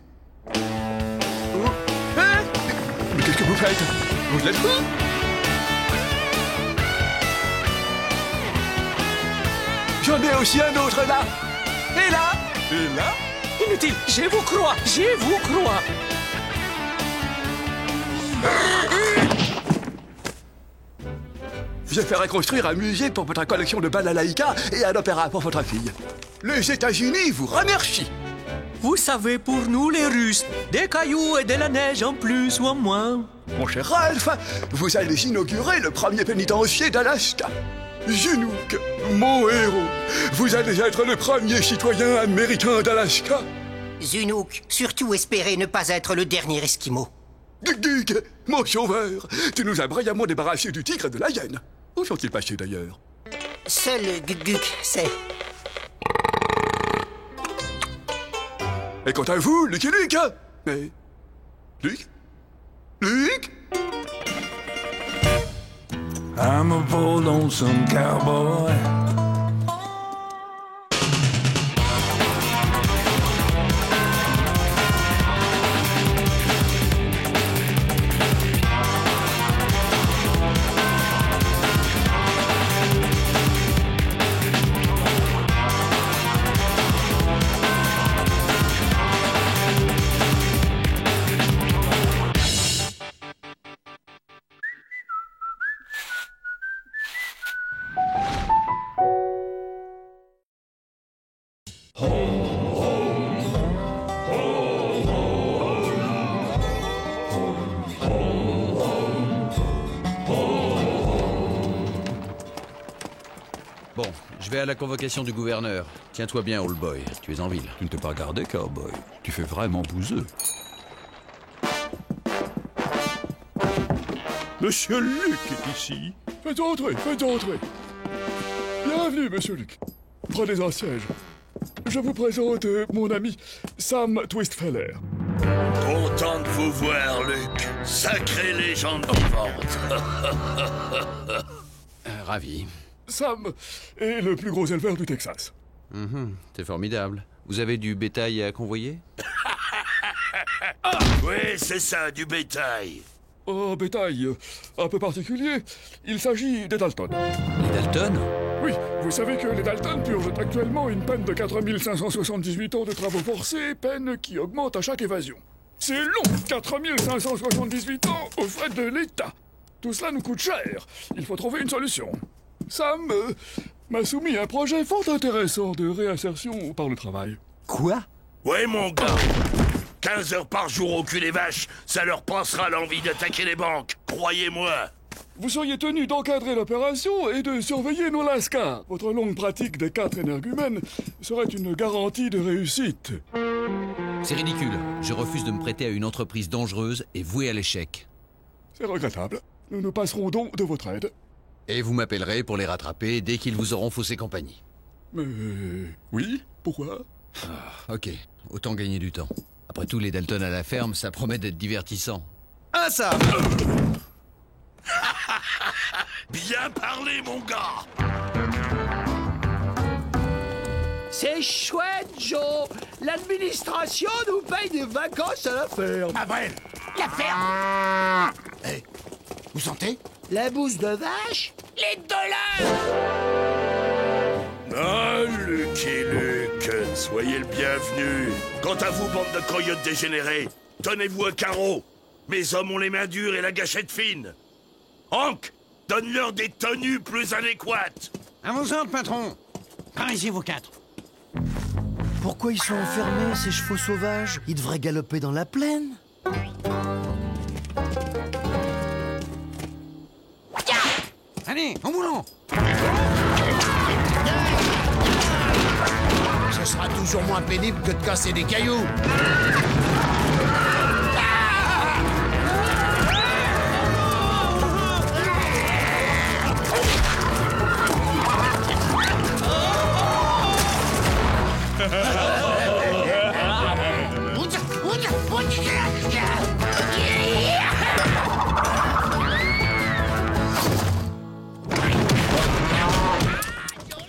qu'est-ce que vous faites? Vous êtes fou? J'en ai aussi un autre là. Et là. Et là. Inutile, je vous crois. Je ferai construire un musée pour votre collection de balalaïka et un opéra pour votre fille. Les États-Unis vous remercient. Vous savez, pour nous les Russes, des cailloux et de la neige en plus ou en moins. Mon cher Ralph, vous allez inaugurer le premier pénitencier d'Alaska. Jinook, mon héros, vous allez être le premier citoyen américain d'Alaska. Zunuk, surtout espérez ne pas être le dernier Esquimau. Guk, mon sauveur, tu nous as brillamment débarrassés du tigre et de la hyène. Où sont-ils passés d'ailleurs? Seul Guk sait. Et quant à vous, Lucky Luke? Mais... Luke? I'm a poor lonesome cowboy. Bon, je vais à la convocation du gouverneur. Tiens-toi bien, old boy. Tu es en ville. Tu ne t'es pas gardé, cowboy. Tu fais vraiment bouseux. Monsieur Luke est ici. Faites entrer, faites entrer. Bienvenue, monsieur Luke. Prenez un siège. Je vous présente mon ami Sam Twistfeller. Content de vous voir, Luke. Sacrée légende vivante. Ravi. Sam est le plus gros éleveur du Texas. C'est formidable. Vous avez du bétail à convoyer? Oui, c'est ça, du bétail. Un bétail un peu particulier. Il s'agit des Dalton. Les Dalton? Oui, vous savez que les Dalton purgent actuellement une peine de 4578 ans de travaux forcés, peine qui augmente à chaque évasion. C'est long, 4578 ans aux frais de l'État. Tout cela nous coûte cher. Il faut trouver une solution. Sam m'a soumis un projet fort intéressant de réinsertion par le travail. Quoi? Ouais, mon gars. 15 heures par jour au cul des vaches, ça leur passera l'envie d'attaquer les banques, croyez-moi. Vous seriez tenu d'encadrer l'opération et de surveiller nos lascars. Votre longue pratique des 4 énergumènes serait une garantie de réussite. C'est ridicule. Je refuse de me prêter à une entreprise dangereuse et vouée à l'échec. C'est regrettable. Nous nous passerons donc de votre aide. Et vous m'appellerez pour les rattraper dès qu'ils vous auront faussé compagnie. Mais... oui? Pourquoi? Ok, autant gagner du temps. Après tout, les Dalton à la ferme, ça promet d'être divertissant. Ah, ça. Bien parlé, mon gars. C'est chouette, Joe. L'administration nous paye des vacances à la ferme. Ah ouais, la ferme. Hé, vous sentez? La bouse de vache? Les dollars. Ah, Luke et Luke, soyez le bienvenu. Quant à vous, bande de coyotes dégénérés, tenez-vous à carreau. Mes hommes ont les mains dures et la gâchette fine. Hank, donne-leur des tenues plus adéquates. À vos ordres, patron. Par ici, vous 4. Pourquoi ils sont enfermés, ces chevaux sauvages? Ils devraient galoper dans la plaine. Allez, au boulot. Ce sera toujours moins pénible que de casser des cailloux.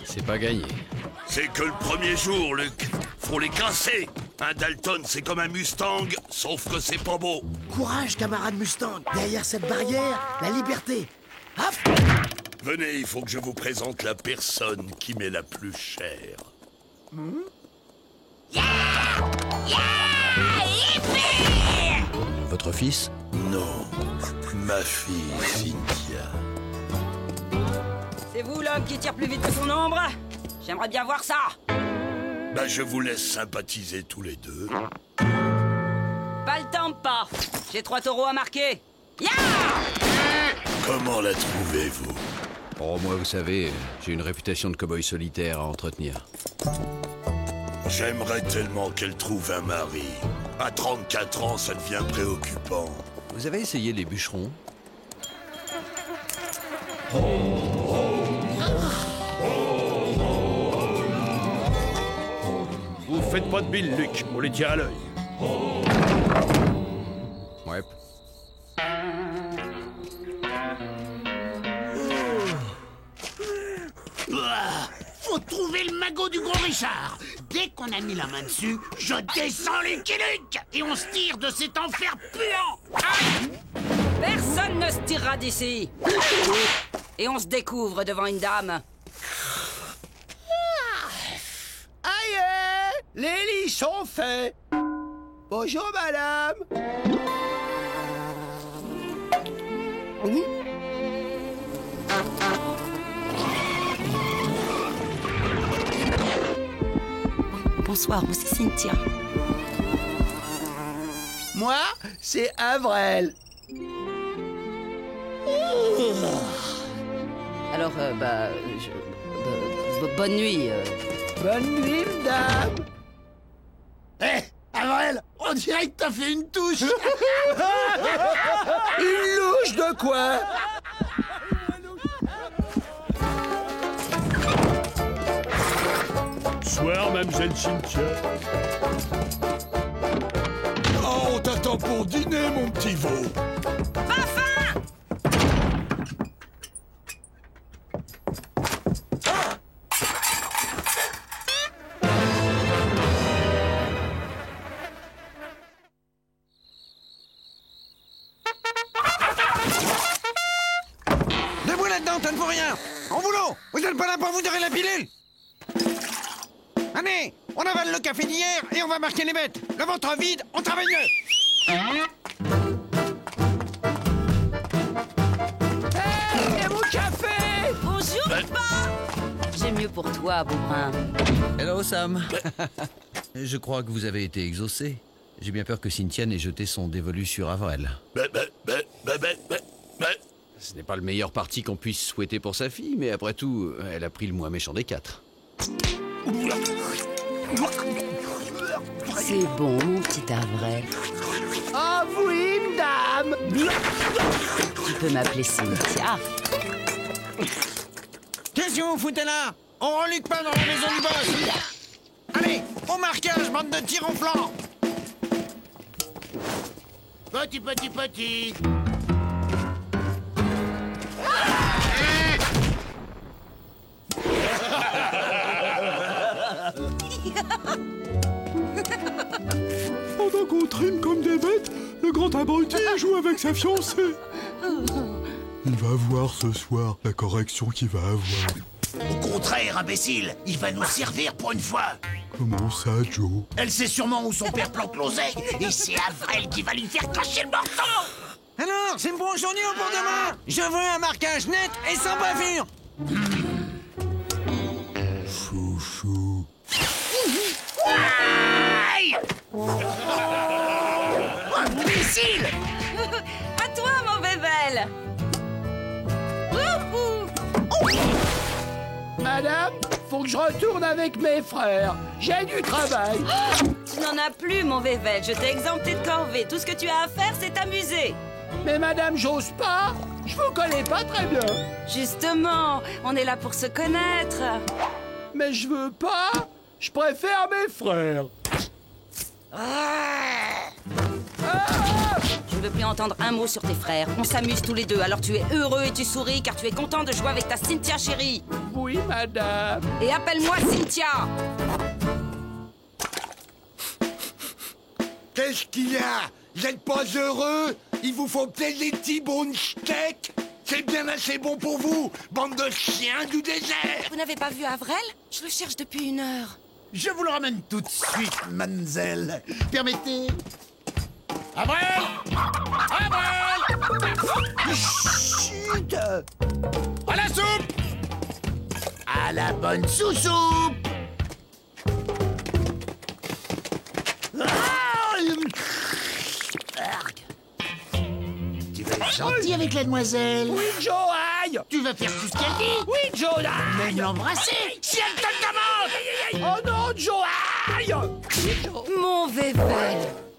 C'est pas gagné. C'est que le premier jour, Luke. Faut les casser. Un Dalton, c'est comme un Mustang, sauf que c'est pas beau. Courage, camarade Mustang. Derrière cette barrière, la liberté. Hop! Venez, il faut que je vous présente la personne qui m'est la plus chère. Votre fils? Non, ma fille, Cynthia. C'est vous l'homme qui tire plus vite que son ombre? J'aimerais bien voir ça. Bah, je vous laisse sympathiser tous les deux. Pas le temps, pas. J'ai 3 taureaux à marquer. Ya! Comment la trouvez-vous? Oh, moi, vous savez, j'ai une réputation de cow-boy solitaire à entretenir. J'aimerais tellement qu'elle trouve un mari. À 34 ans, ça devient préoccupant. Vous avez essayé les bûcherons? Vous faites pas de bile, Luke, on les tient à l'œil. Ouais. Faut trouver le magot du gros Richard. Dès qu'on a mis la main dessus, je descends les Luke et on se tire de cet enfer puant. Personne ne se tirera d'ici. Et on se découvre devant une dame. Aïe! Les lits sont faits. Bonjour, madame. Bonsoir, moi c'est Cynthia. Moi, c'est Avril. Alors, bonne nuit. Bonne nuit, madame. Hé, Avril, on dirait que t'as fait une touche. Une louche de quoi? Bonsoir, mademoiselle Cynthia. Oh, on t'attend pour dîner, mon petit veau. Pas faim! Debout là-dedans, ça ne vaut rien. En boulot, vous n'êtes pas là pour vous dorer la pilule. Allez, on avale le café d'hier et on va marquer les bêtes. Le ventre vide, on travaille mieux. Et mon café! Bonjour, papa! J'ai mieux pour toi, bourrin. Hello, Sam. Je crois que vous avez été exaucé. J'ai bien peur que Cynthia n'ait jeté son dévolu sur Avril. Ce n'est pas le meilleur parti qu'on puisse souhaiter pour sa fille, mais après tout, elle a pris le moins méchant des 4. C'est bon, mon petit Avril. Ah oui, madame! Tu peux m'appeler Cynthia. Qu'est-ce que vous foutez là? On reluque pas dans la maison du boss. Allez, au marquage, bande de tirs au flanc. Petit. Pendant qu'on trime comme des bêtes, le grand abruti joue avec sa fiancée. Il va voir ce soir la correction qu'il va avoir. Au contraire, imbécile, il va nous servir pour une fois. Comment ça, Joe? Elle sait sûrement où son père plante l'oseille, et c'est Avril qui va lui faire cracher le morceau. Alors, c'est une bonne journée au pour demain. Je veux un marquage net et sans bavure. Chouchou. Aïe! Imbécile! À toi, mon bébel! Madame, faut que je retourne avec mes frères. J'ai du travail. Tu n'en as plus, mon bébel. Je t'ai exempté de corvée. Tout ce que tu as à faire, c'est t'amuser. Mais madame, j'ose pas. Je vous connais pas très bien. Justement, on est là pour se connaître. Mais je veux pas. Je préfère mes frères. Je ne veux plus entendre un mot sur tes frères. On s'amuse tous les deux, alors tu es heureux et tu souris car tu es content de jouer avec ta Cynthia chérie. Oui, madame. Et appelle-moi Cynthia. Qu'est-ce qu'il y a? Vous n'êtes pas heureux? Il vous faut peut-être des petits bons steaks? C'est bien assez bon pour vous, bande de chiens du désert! Vous n'avez pas vu Avril? Je le cherche depuis 1 heure. Je vous le ramène tout de suite, mademoiselle. Permettez. Avril! Chut! À la soupe! À la bonne sous-soupe! Tu vas être gentil avec la demoiselle. Oui, Joe, aïe! Tu vas faire tout ce qu'elle dit. Oui, Joe, aïe! Même l'embrasser si elle te demande. Oh non, Joe, aïe! Mon bébel,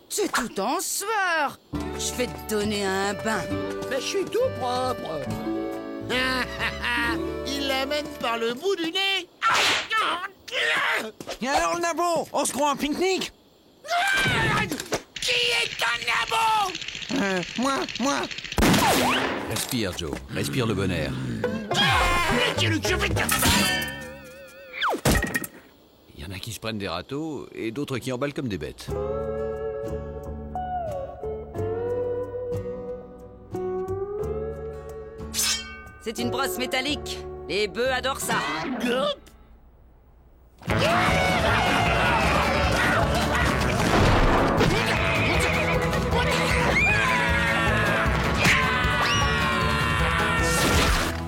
c'est tout en sueur. Je vais te donner un bain. Mais je suis tout propre. Il l'amène par le bout du nez. Et alors, le nabo, on se croit en pique-nique? Qui est un nabo? Moi. Respire, Joe. Respire le bon air. Il y en a qui se prennent des râteaux et d'autres qui emballent comme des bêtes. C'est une brosse métallique. Les bœufs adorent ça.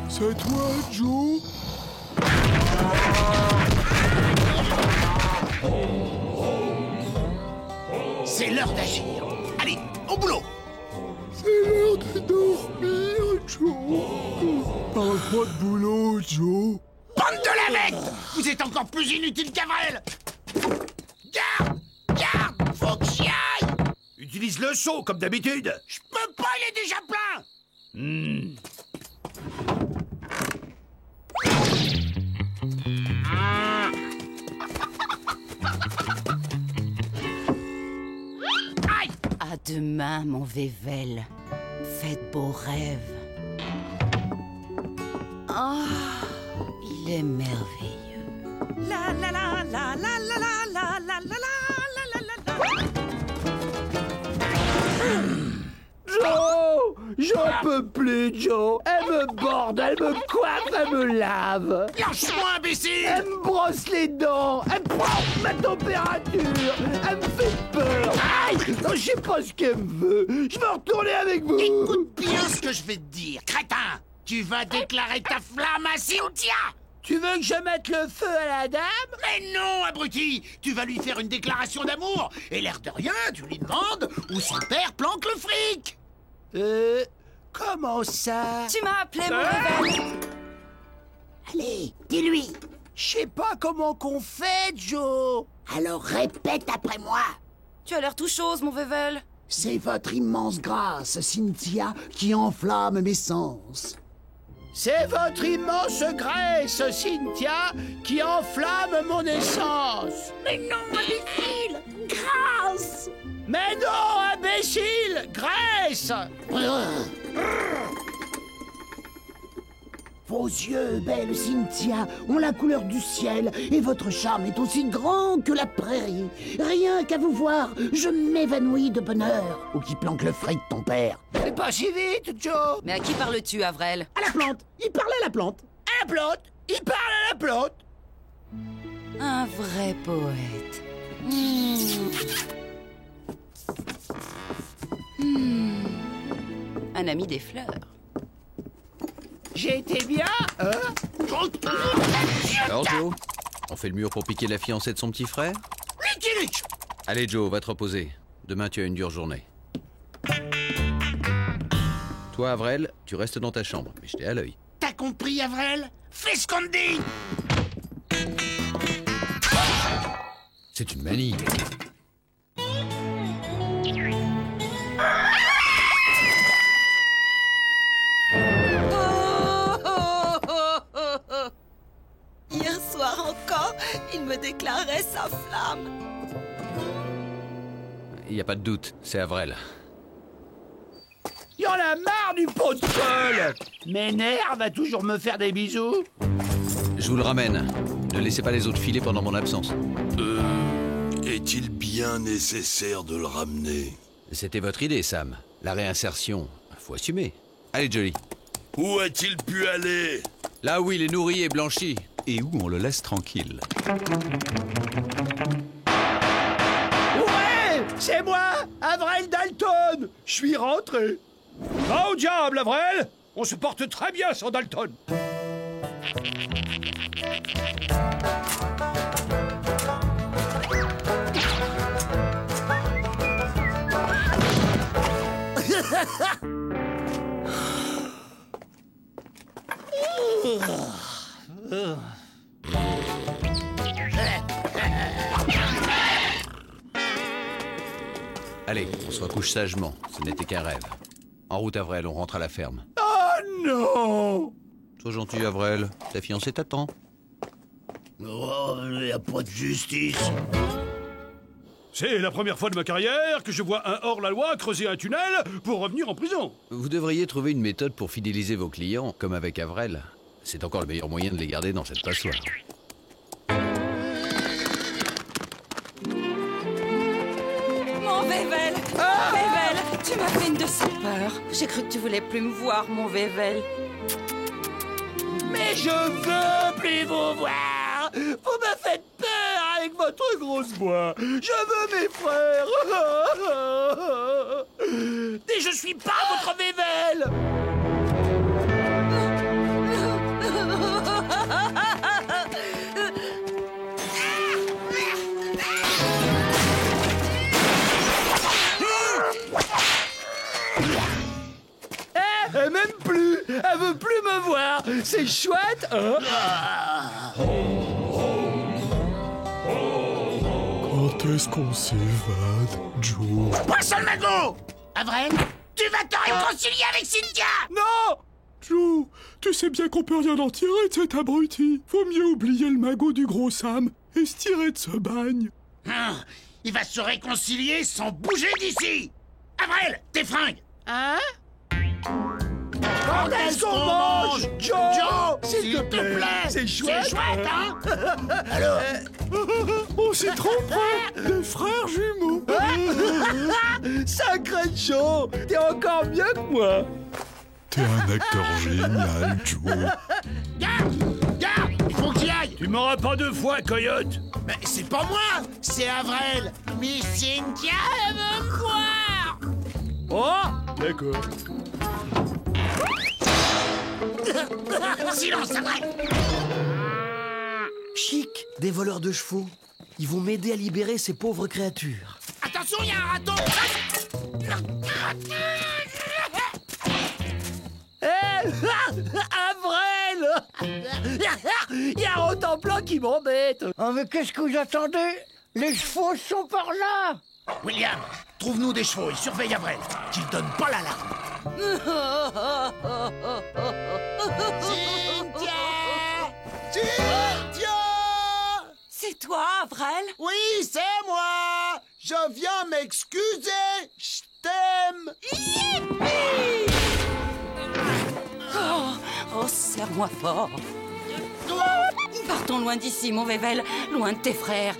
C'est toi, Joe? C'est l'heure d'agir. Allez, au boulot. C'est l'heure de dormir, Joe. Parle pas de boulot, Joe. Bande de la bête! Vous êtes encore plus inutile qu'Avril. Garde! Faut que j'y aille! Utilise le seau, comme d'habitude. Je peux pas, il est déjà plein! demain, mon Vével. Faites beaux rêves. Oh, il est merveilleux. La la la la la la la la la la la la. Joe! J'en peux plus, Joe! Elle me borde, elle me coiffe, elle me lave! Lâche-moi, imbécile! Elle me brosse les dents! Elle prend ma température! Elle me fait peur! Aïe! Non, je sais pas ce qu'elle me veut! Je veux retourner avec vous! Écoute bien ce que je vais te dire, crétin! Tu vas déclarer ta flamme à Cynthia! Tu veux que je mette le feu à la dame? Mais non, abruti! Tu vas lui faire une déclaration d'amour! Et l'air de rien, tu lui demandes où son père planque le fric! Comment ça? Tu m'as appelé, mon Vével. Allez, dis-lui! Je sais pas comment qu'on fait, Joe! Alors répète après moi! Tu as l'air tout chose, mon Vével. C'est votre immense grâce, Cynthia, qui enflamme mes sens. C'est votre immense graisse, Cynthia, qui enflamme mon essence. Mais non, imbécile! Grâce! Mais non, imbécile! Graisse! Vos yeux, belle Cynthia, ont la couleur du ciel et votre charme est aussi grand que la prairie. Rien qu'à vous voir, je m'évanouis de bonheur. Ou qui planque le fric de ton père. Mais pas si vite, Joe! Mais à qui parles-tu, Avrel? À la plante! Il parle à la plante! À la plante! Il parle à la plante! Un vrai poète. Un ami des fleurs. J'ai été bien, hein? Alors, Joe, on fait le mur pour piquer la fiancée de son petit frère? Lucky. Allez, Joe, va te reposer. Demain, tu as une dure journée. Toi, Avrel, tu restes dans ta chambre, mais je t'ai à l'œil. T'as compris, Avrel? Fais ce qu'on te dit! C'est une manie. Hier soir encore, il me déclarait sa flamme. Il n'y a pas de doute, c'est Avrel. Il y en a marre du pot de colle! M'énerve à toujours me faire des bisous. Je vous le ramène. Ne laissez pas les autres filer pendant mon absence. Est-il bien nécessaire de le ramener? C'était votre idée, Sam. La réinsertion, faut assumer. Allez, Jolly. Où a-t-il pu aller? Là où il est nourri et blanchi. Et où on le laisse tranquille. Ouais! C'est moi, Avrel Dalton! Je suis rentré. Va au diable, Avrel! On se porte très bien sans Dalton. Allez, on se recouche sagement. Ce n'était qu'un rêve. En route, Avrel, on rentre à la ferme. Oh non! Sois gentil, Avrel. Ta fiancée t'attend. Oh, y a pas de justice. C'est la première fois de ma carrière que je vois un hors-la-loi creuser un tunnel pour revenir en prison. Vous devriez trouver une méthode pour fidéliser vos clients, comme avec Avrel. C'est encore le meilleur moyen de les garder dans cette passoire. Mon Vével! Mon Vével! Tu m'as fait une de ces peurs. J'ai cru que tu voulais plus me voir, mon Vével. Mais je veux plus vous voir! Vous me faites peur avec votre grosse voix! Je veux mes frères! Et je suis pas votre Vével! Elle m'aime plus! Elle veut plus me voir! C'est chouette, hein? Quand est-ce qu'on s'évade, Joe? Passe le magot! Avrel, tu vas te réconcilier avec Cynthia! Non! Joe, tu sais bien qu'on peut rien en tirer de cet abruti. Faut mieux oublier le magot du gros Sam et se tirer de ce bagne. Il va se réconcilier sans bouger d'ici! Avril, tes fringues. Hein? Quand est-ce qu'on mange, Joe? S'il te plaît. C'est chouette. C'est chouette, hein? Alors on s'est trompé. Les frères jumeaux. Sacré Joe, t'es encore mieux que moi. T'es un acteur génial, Joe. Garde, il faut que j'y aille. Tu m'auras pas deux fois, Coyote. Mais c'est pas moi, c'est Avril. Mais Cynthia, elle veut me voir. Oh, d'accord. Silence, Avril. Chic, des voleurs de chevaux. Ils vont m'aider à libérer ces pauvres créatures. Attention, il y a un raton. Avril! Il y a Rotemplan qui m'embête. Oh, mais qu'est-ce que vous attendez? Les chevaux sont par là. William, trouve-nous des chevaux et surveille Avril, qu'il donne pas l'alarme. Cynthia! Cynthia! C'est toi, Avril? Oui, c'est moi. Je viens m'excuser. Je t'aime. Youpi! Oh, serre-moi fort. Partons loin d'ici, mon Vével, loin de tes frères.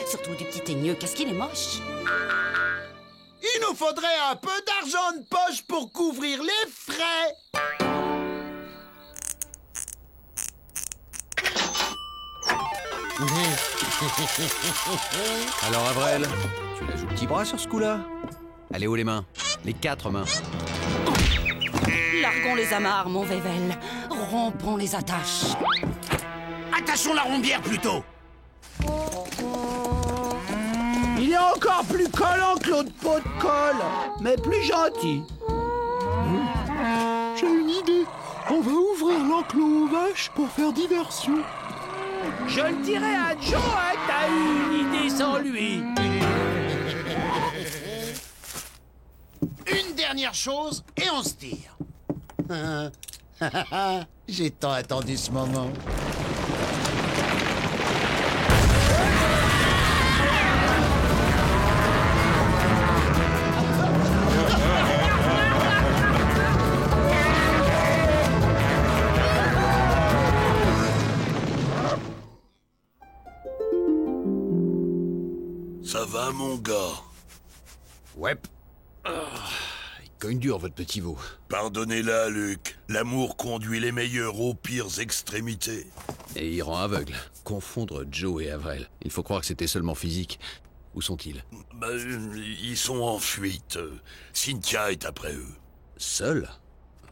Surtout du petit teigneux, qu'est-ce qu'il est moche. Il nous faudrait un peu d'argent de poche pour couvrir les frais. Alors, Avril, tu la joues petit bras sur ce coup-là? Allez, où les mains? Les 4 mains. Larguons les amarres, mon Vével. Rompons les attaches. Attachons la rombière plutôt. Il est encore plus collant que l'autre pot de colle, mais plus gentil. J'ai une idée. On va ouvrir l'enclos aux vaches pour faire diversion. Je le dirai à Joe, hein, t'as eu une idée sans lui. Une dernière chose et on se tire. J'ai tant attendu ce moment. Ça va, mon gars? Ouais. Il cogne dur, votre petit veau. Pardonnez-la, Luc. L'amour conduit les meilleurs aux pires extrémités. Et il rend aveugle. Confondre Joe et Avril. Il faut croire que c'était seulement physique. Où sont-ils? Ils sont en fuite. Cynthia est après eux. Seul?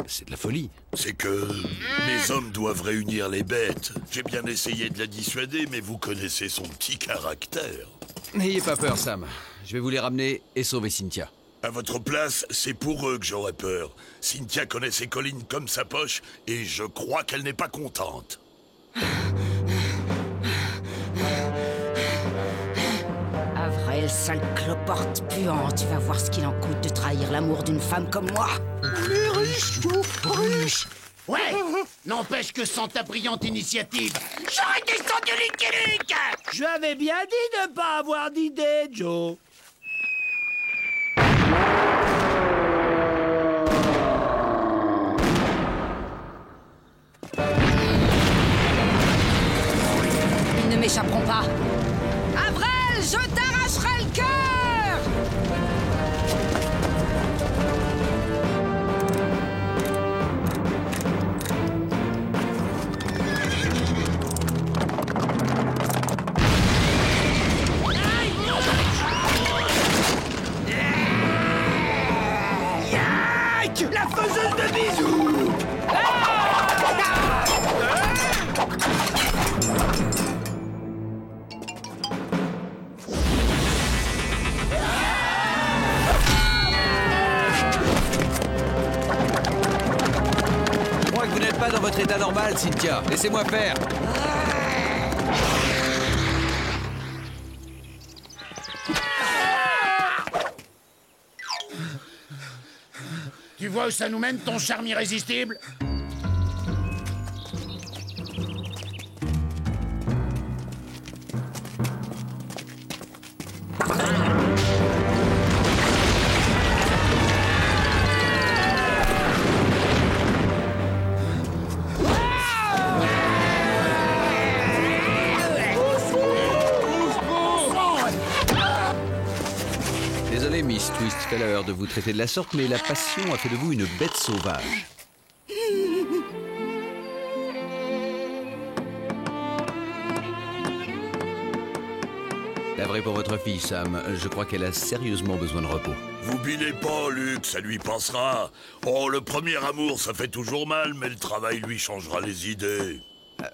C'est de la folie. C'est que mes hommes doivent réunir les bêtes. J'ai bien essayé de la dissuader, mais vous connaissez son petit caractère. N'ayez pas peur, Sam. Je vais vous les ramener et sauver Cynthia. À votre place, c'est pour eux que j'aurais peur. Cynthia connaît ses collines comme sa poche, et je crois qu'elle n'est pas contente. Avril, sale cloporte puante, tu vas voir ce qu'il en coûte de trahir l'amour d'une femme comme moi. Les riches, Joe, riches. Ouais, n'empêche que sans ta brillante initiative, j'aurais descendu Lucky Luke. Je avais bien dit de ne pas avoir d'idée, Joe. Ils ne m'échapperont pas. Avril, je t'arracherai le cœur. La faiseuse de bisous. Je crois que vous n'êtes pas dans votre état normal, Cynthia. Laissez-moi faire. Tu vois où ça nous mène, ton charme irrésistible? Désolé, Miss Twist-Feller, de vous traiter de la sorte, mais la passion a fait de vous une bête sauvage. La vraie pour votre fille, Sam. Je crois qu'elle a sérieusement besoin de repos. Vous bilez pas, Luc, ça lui passera. Oh, le premier amour, ça fait toujours mal, mais le travail lui changera les idées.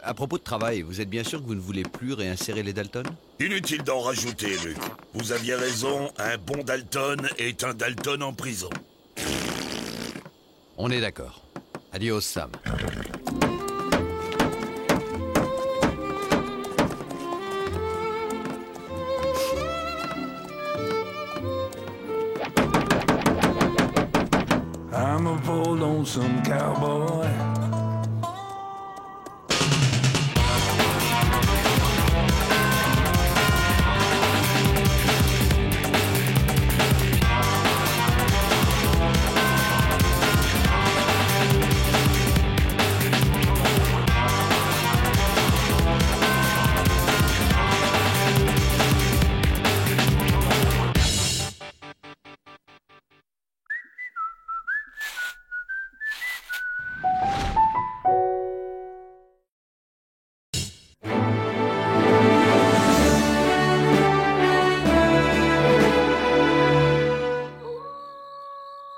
À propos de travail, vous êtes bien sûr que vous ne voulez plus réinsérer les Dalton? Inutile d'en rajouter, Luc. Vous aviez raison, un bon Dalton est un Dalton en prison. On est d'accord. Adios, Sam. I'm a poor lonesome cowboy.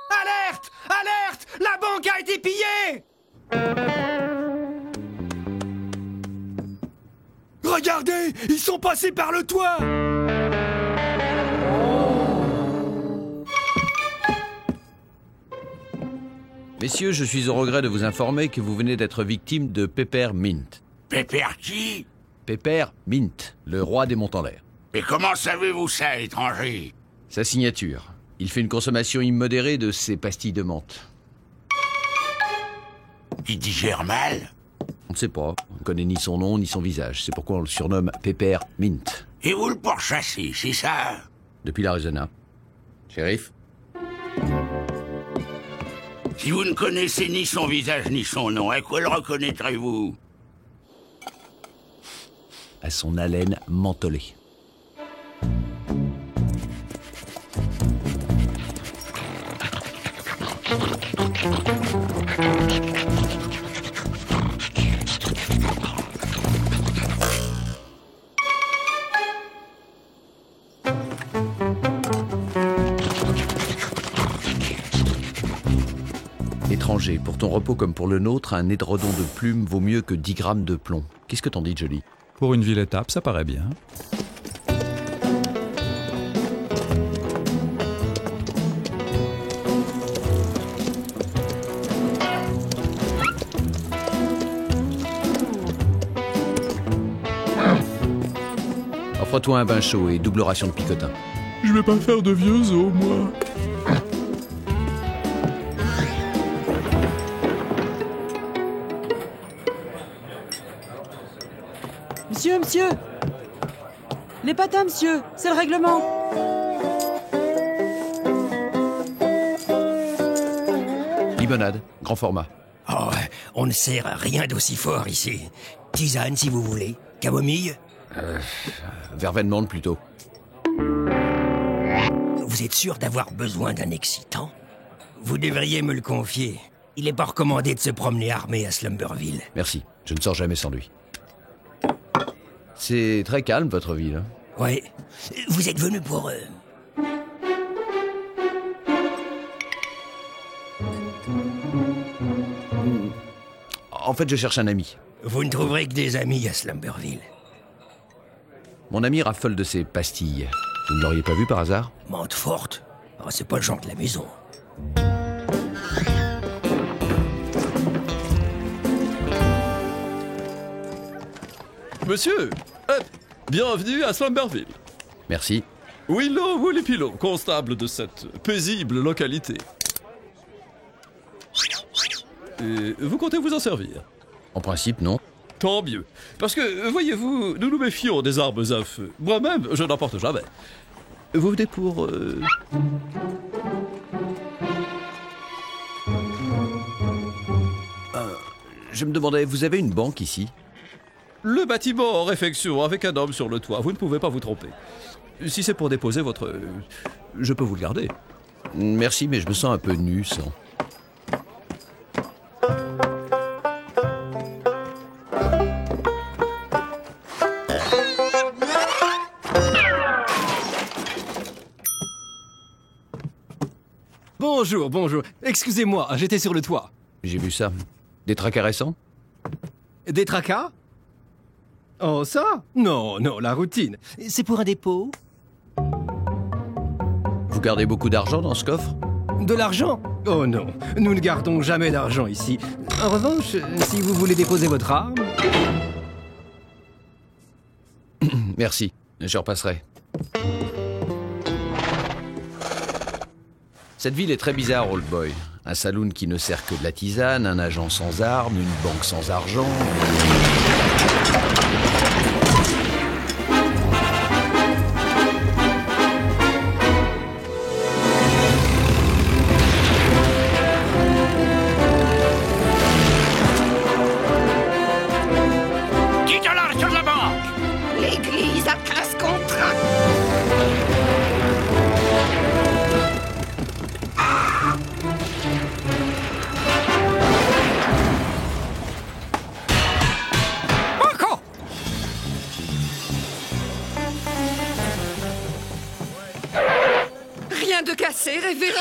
Alerte! Alerte! La banque a été pillée! Regardez, ils sont passés par le toit. Messieurs, je suis au regret de vous informer que vous venez d'être victime de Peppermint. Pépère qui? Peppermint, le roi des monts en l'air. Mais comment savez-vous ça, étranger? Sa signature. Il fait une consommation immodérée de ces pastilles de menthe. Il digère mal? On ne sait pas. On ne connaît ni son nom ni son visage. C'est pourquoi on le surnomme Peppermint. Et vous le pourchassez, c'est ça? Depuis l'Arizona. Shérif? Si vous ne connaissez ni son visage ni son nom, à quoi le reconnaîtrez-vous? À son haleine mentholée. Étranger, pour ton repos comme pour le nôtre, un édredon de plumes vaut mieux que 10 grammes de plomb. Qu'est-ce que t'en dis, Jolie? Pour une ville étape, ça paraît bien. Offre-toi un bain chaud et double ration de picotin. Je vais pas faire de vieux os, moi. Monsieur! Les patins, monsieur! C'est le règlement! Limonade, grand format. Oh, on ne sert rien d'aussi fort ici. Tisane, si vous voulez. Camomille? Verveine menthe plutôt. Vous êtes sûr d'avoir besoin d'un excitant? Vous devriez me le confier. Il n'est pas recommandé de se promener armé à Slumberville. Merci, je ne sors jamais sans lui. C'est très calme, votre ville. Ouais. Vous êtes venu pour... En fait, je cherche un ami. Vous ne trouverez que des amis à Slumberville. Mon ami raffole de ses pastilles. Vous ne l'auriez pas vu par hasard? Menthe forte? Oh, c'est pas le genre de la maison. Monsieur, bienvenue à Slumberville. Merci. Willow Woolipilo, constable de cette paisible localité. Et vous comptez vous en servir? En principe, non. Tant mieux. Parce que, voyez-vous, nous nous méfions des armes à feu. Moi-même, je n'en porte jamais. Vous venez pour... Je me demandais, vous avez une banque ici? Le bâtiment en réfection avec un homme sur le toit, vous ne pouvez pas vous tromper. Si c'est pour déposer votre... Je peux vous le garder. Merci, mais je me sens un peu nu, sans. Bonjour, bonjour. Excusez-moi, j'étais sur le toit. J'ai vu ça. Des tracas récents? Des tracas? Oh, ça? Non, non, la routine. C'est pour un dépôt? Vous gardez beaucoup d'argent dans ce coffre? De l'argent? Oh non, nous ne gardons jamais d'argent ici. En revanche, si vous voulez déposer votre arme... Merci, je repasserai. Cette ville est très bizarre, Old Boy. Un saloon qui ne sert que de la tisane, un agent sans armes, une banque sans argent... $10 sur la banque. L'église a 15 contrats. Banco. Rien de cassé, révérend.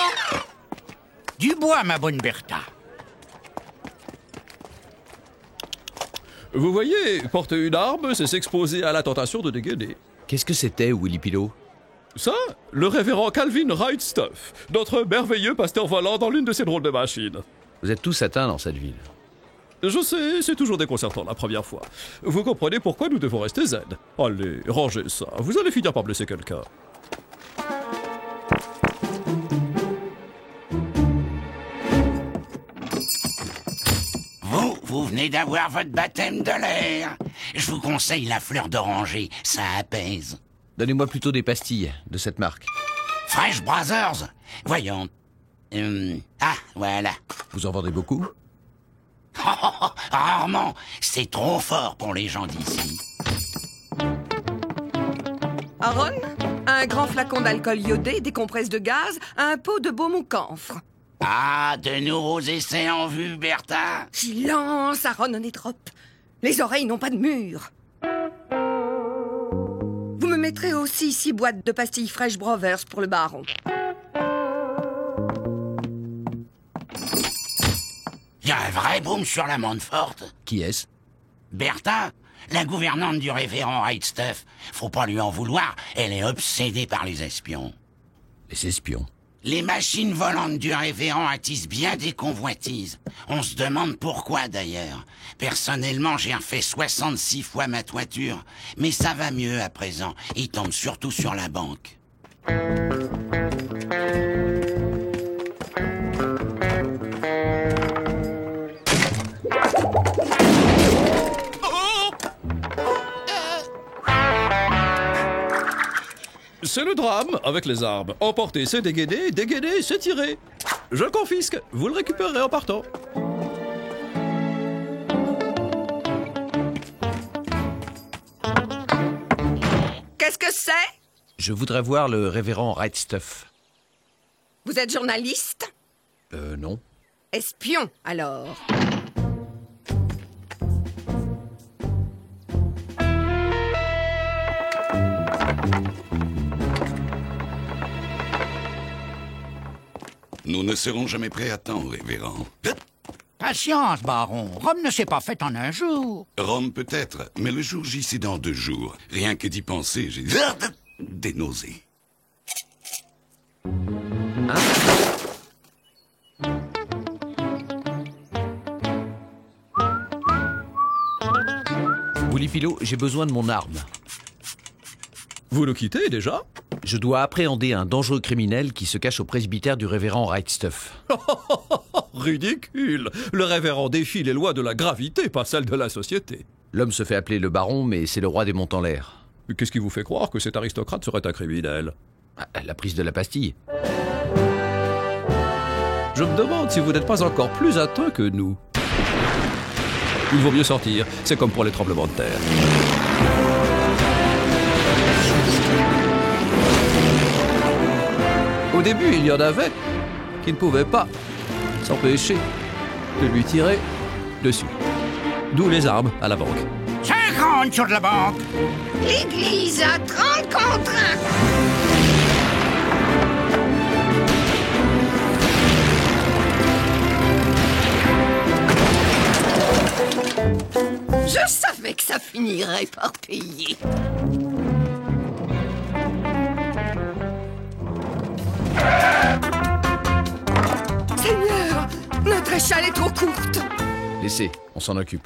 Du bois, ma bonne Bertha. Vous voyez, porter une arme, c'est s'exposer à la tentation de dégainer. Qu'est-ce que c'était, Willy Pilot? Ça, le révérend Calvin Wrightstuff, notre merveilleux pasteur volant dans l'une de ces drôles de machines. Vous êtes tous atteints dans cette ville. Je sais, c'est toujours déconcertant la première fois. Vous comprenez pourquoi nous devons rester zen. Allez, rangez ça, vous allez finir par blesser quelqu'un. Vous venez d'avoir votre baptême de l'air. Je vous conseille la fleur d'oranger, ça apaise. Donnez-moi plutôt des pastilles de cette marque. Fresh Brothers. Voyons. Ah, voilà. Vous en vendez beaucoup? Rarement. C'est trop fort pour les gens d'ici. Aaron, un grand flacon d'alcool iodé, des compresses de gaz, un pot de baume au camphre. Ah, de nouveaux essais en vue, Bertha. Silence, Aaron Onetrop. Les oreilles n'ont pas de mur. Vous me mettrez aussi 6 boîtes de pastilles Fresh Brothers pour le baron. Il y a un vrai boom sur la Montfort. Qui est-ce? Bertha, la gouvernante du révérend Wrightstuff. Faut pas lui en vouloir, elle est obsédée par les espions. Les espions? Les machines volantes du révérend attisent bien des convoitises. On se demande pourquoi, d'ailleurs. Personnellement, j'ai refait 66 fois ma toiture. Mais ça va mieux à présent. Ils tombent surtout sur la banque. C'est le drame avec les armes. Emporter, c'est dégainer, dégainer, c'est tirer. Je le confisque, vous le récupérerez en partant. Qu'est-ce que c'est? Je voudrais voir le révérend Wrightstuff. Vous êtes journaliste? Non. Espion, alors. Nous ne serons jamais prêts à temps, révérend. Patience, baron. Rome ne s'est pas faite en un jour. Rome peut-être, mais le jour J, c'est dans 2 jours. Rien que d'y penser, j'ai des nausées. Willy Pilot, j'ai besoin de mon arme. Vous nous quittez déjà? Je dois appréhender un dangereux criminel qui se cache au presbytère du révérend Wrightstuff. Ridicule! Le révérend défie les lois de la gravité, pas celles de la société. L'homme se fait appeler le baron, mais c'est le roi des monts en l'air. Qu'est-ce qui vous fait croire que cet aristocrate serait un criminel? La prise de la pastille. Je me demande si vous n'êtes pas encore plus atteint que nous. Il vaut mieux sortir. C'est comme pour les tremblements de terre. Au début, il y en avait qui ne pouvaient pas s'empêcher de lui tirer dessus. D'où les armes à la banque. 50 sur de la banque. L'église a 30 contre 1. Je savais que ça finirait par payer. Seigneur, notre échelle est trop courte. Laissez, on s'en occupe.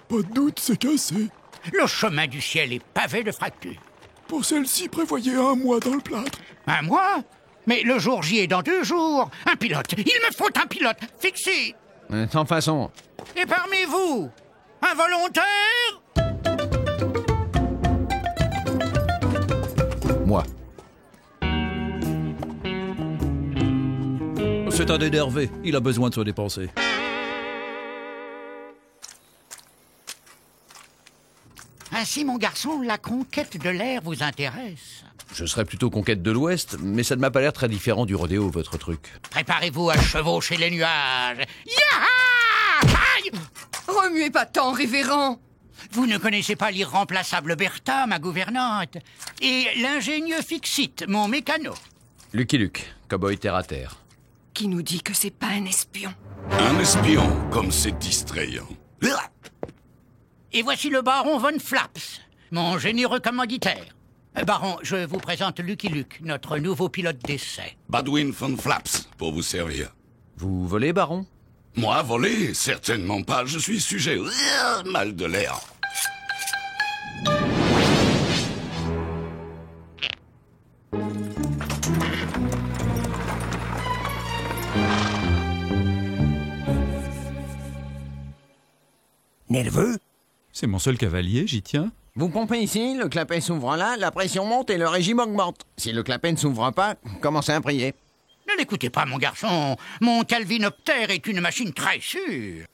Pas de doute, c'est cassé. Le chemin du ciel est pavé de fractures. Pour celle-ci, prévoyez 1 mois dans le plâtre. 1 mois? Mais le jour J est dans 2 jours. Un pilote. Il me faut un pilote. Fixé. Sans façon. Et parmi vous, un volontaire? Moi. C'est un énervé. Il a besoin de se dépenser. Ainsi, mon garçon, la conquête de l'air vous intéresse. Je serais plutôt conquête de l'Ouest, mais ça ne m'a pas l'air très différent du rodéo, votre truc. Préparez-vous à chevaucher les nuages. Yaha! Aïe! Remuez pas tant, révérend. Vous ne connaissez pas l'irremplaçable Bertha, ma gouvernante, et l'ingénieux Fixit, mon mécano. Lucky Luke, cowboy terre à terre. Qui nous dit que c'est pas un espion? Un espion, comme c'est distrayant. Et voici le baron von Flaps, mon généreux commanditaire. Baron, je vous présente Lucky Luke, notre nouveau pilote d'essai. Badwin von Flaps, pour vous servir. Vous volez, baron? Moi, voler? Certainement pas. Je suis sujet au mal de l'air. Nerveux? C'est mon seul cavalier, j'y tiens. Vous pompez ici, le clapet s'ouvre là, la pression monte et le régime augmente. Si le clapet ne s'ouvre pas, commencez à prier. Ne l'écoutez pas, mon garçon. Mon calvinoptère est une machine très sûre.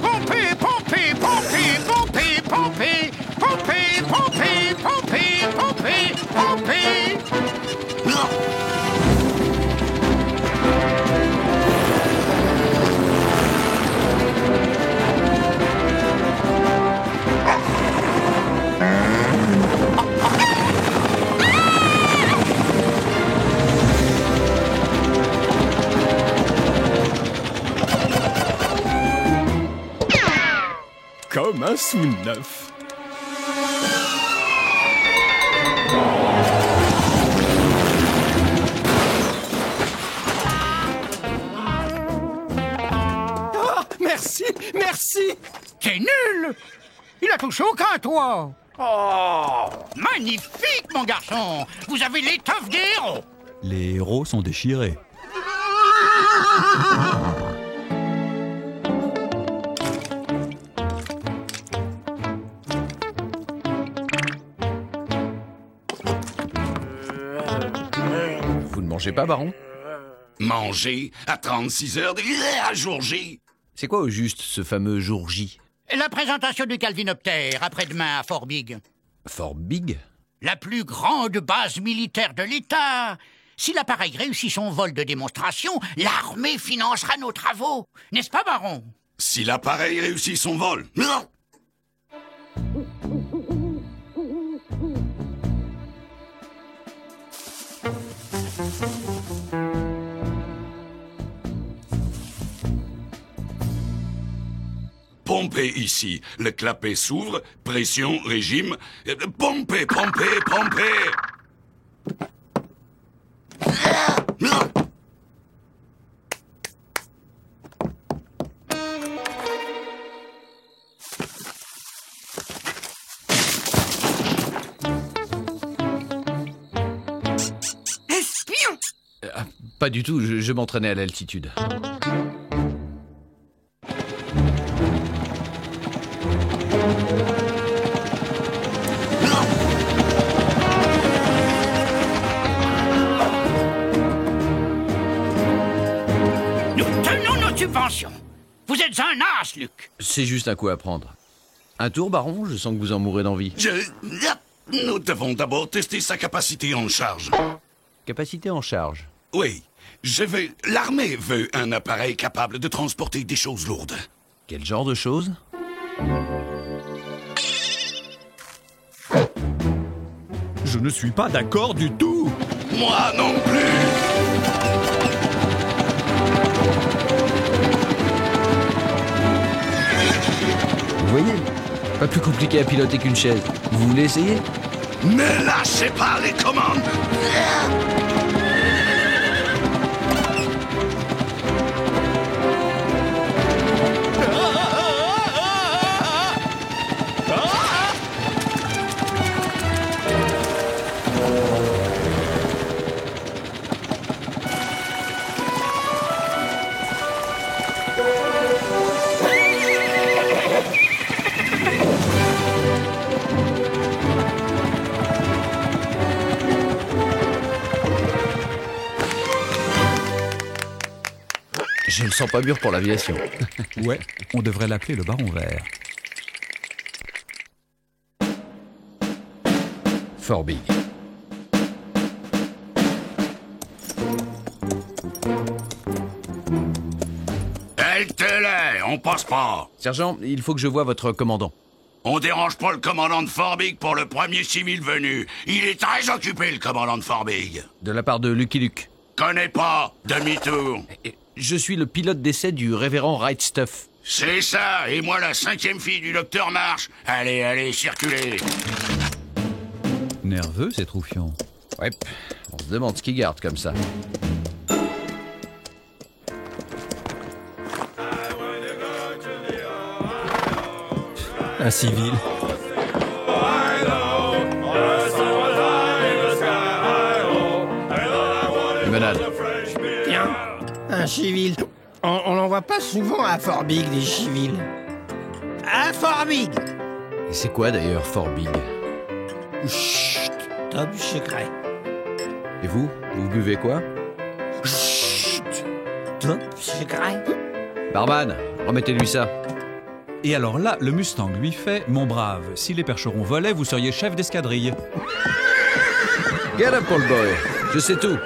Pompez, pompez, pompez, pompez, pompez, pompez, pompez, pompez, pompez, pompez. Comme un sous-neuf. Merci, merci. C'est nul. Il a touché aucun toit. Oh, magnifique, mon garçon. Vous avez l'étoffe des héros. Les héros sont déchirés. Vous ne mangez pas, baron? Manger à 36 heures à jour J. C'est quoi au juste ce fameux jour J? La présentation du calvinoptère après-demain à Fort Big. Fort Big? La plus grande base militaire de l'État. Si l'appareil réussit son vol de démonstration, l'armée financera nos travaux. N'est-ce pas, baron? Si l'appareil réussit son vol. Non. Pompez ici. Le clapet s'ouvre. Pression, régime. Pompez, pompez, pompez. Pas du tout, je m'entraînais à l'altitude. Nous tenons nos subventions. Vous êtes un as, Luc. C'est juste un coup à prendre. Un tour, baron? Je sens que vous en mourrez d'envie. Nous devons d'abord tester sa capacité en charge. Capacité en charge? Oui. L'armée veut un appareil capable de transporter des choses lourdes. Quel genre de choses? Je ne suis pas d'accord du tout. Moi non plus. Vous voyez? Pas plus compliqué à piloter qu'une chaise. Vous voulez essayer? Ne lâchez pas les commandes. Je le sens pas mûr pour l'aviation. Ouais, on devrait l'appeler le baron vert. Fort Big. Halte-les, on passe pas. Sergent, il faut que je voie votre commandant. On dérange pas le commandant de Fort Big pour le premier civil venu. Il est très occupé, le commandant de Fort Big. De la part de Lucky Luke. Connais pas, demi-tour. Je suis le pilote d'essai du révérend Right Stuff. C'est ça, et moi la 5e fille du docteur Marsh. Allez, allez, circulez. Nerveux, ces troufions. Ouais, on se demande ce qu'ils gardent comme ça. Un civil. Limonade. Tiens, un civil. On n'en voit pas souvent à Fort Big, des civils. À Fort Big. Et c'est quoi d'ailleurs Fort Big? Chut, top secret. Et vous buvez quoi? Chut, top secret. Barman, remettez-lui ça. Et alors là, le Mustang lui fait « Mon brave, si les percherons volaient, vous seriez chef d'escadrille. » Get up, Paul Boy. Je sais tout.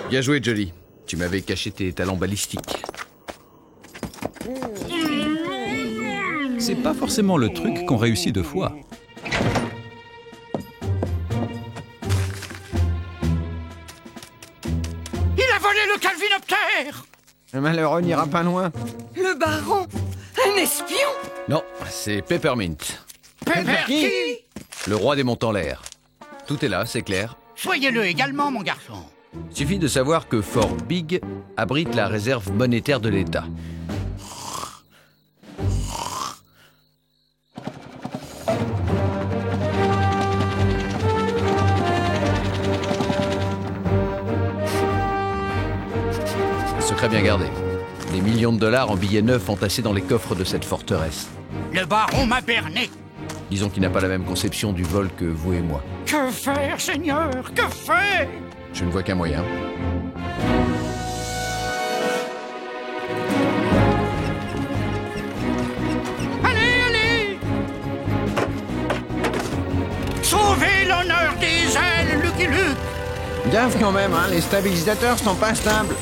Bien joué, Jolly. Tu m'avais caché tes talents balistiques. C'est pas forcément le truc qu'on réussit 2 fois. Il a volé le calvinoptère. Le malheureux n'ira pas loin. Le baron? Un espion? Non, c'est Peppermint. Pepperky. Le roi des montants l'air. Tout est là, c'est clair. Soyez-le également, mon garçon. Suffit de savoir que Fort Big abrite la réserve monétaire de l'État. Secret bien gardé. Des millions de dollars en billets neufs entassés dans les coffres de cette forteresse. Le baron m'a berné. Disons qu'il n'a pas la même conception du vol que vous et moi. Que faire, Seigneur? Que faire? Je ne vois qu'un moyen. Allez! Sauvez l'honneur des ailes, Lucky Luke! Gaffe quand même, hein, les stabilisateurs sont pas stables.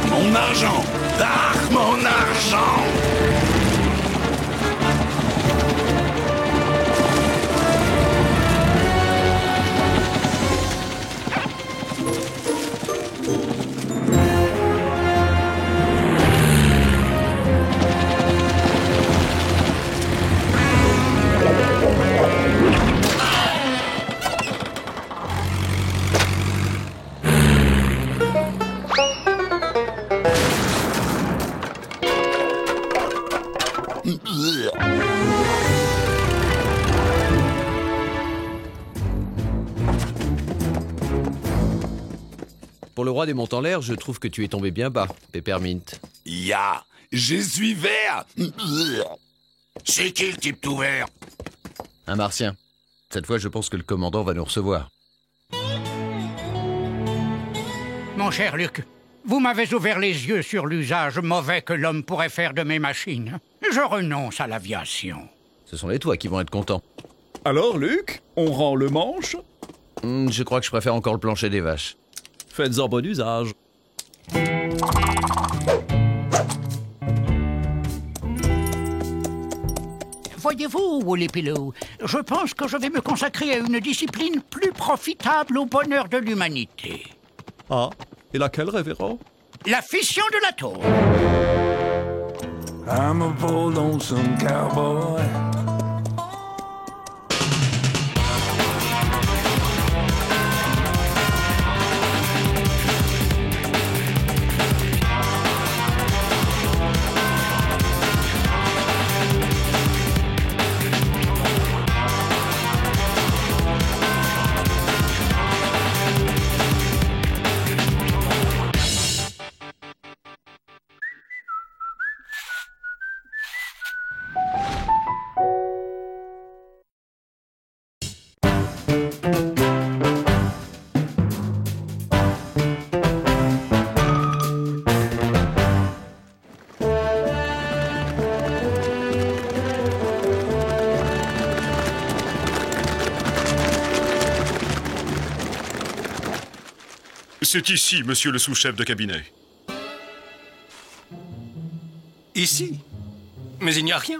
Mon argent! Ah, mon argent! Pour le roi des monts en l'air, je trouve que tu es tombé bien bas, Peppermint. Ya! Je suis vert! C'est qui le type tout vert? Un martien. Cette fois, je pense que le commandant va nous recevoir. Mon cher Luc, vous m'avez ouvert les yeux sur l'usage mauvais que l'homme pourrait faire de mes machines. Je renonce à l'aviation. Ce sont les toits qui vont être contents. Alors, Luc, on rend le manche? Je crois que je préfère encore le plancher des vaches. Faites-en bon usage. Voyez-vous, Woolly-Pillow, je pense que je vais me consacrer à une discipline plus profitable au bonheur de l'humanité. Ah, et laquelle, révérend? La fission de l'atome. I'm a bold lonesome cowboy. C'est ici, monsieur le sous-chef de cabinet. Ici? Mais il n'y a rien.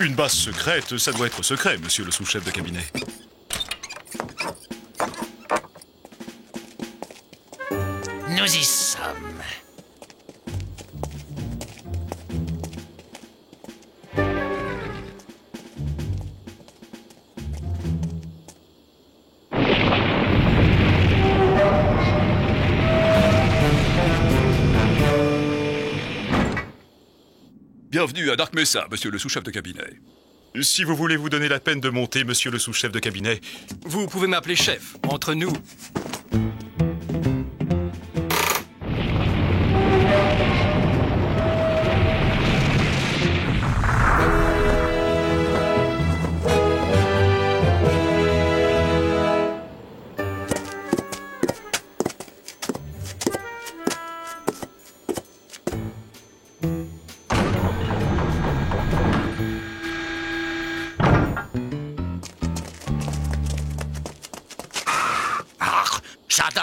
Une base secrète, ça doit être secret, monsieur le sous-chef de cabinet. Nous y sommes. Bienvenue à Dark Mesa, monsieur le sous-chef de cabinet. Si vous voulez vous donner la peine de monter, monsieur le sous-chef de cabinet... Vous pouvez m'appeler chef, entre nous.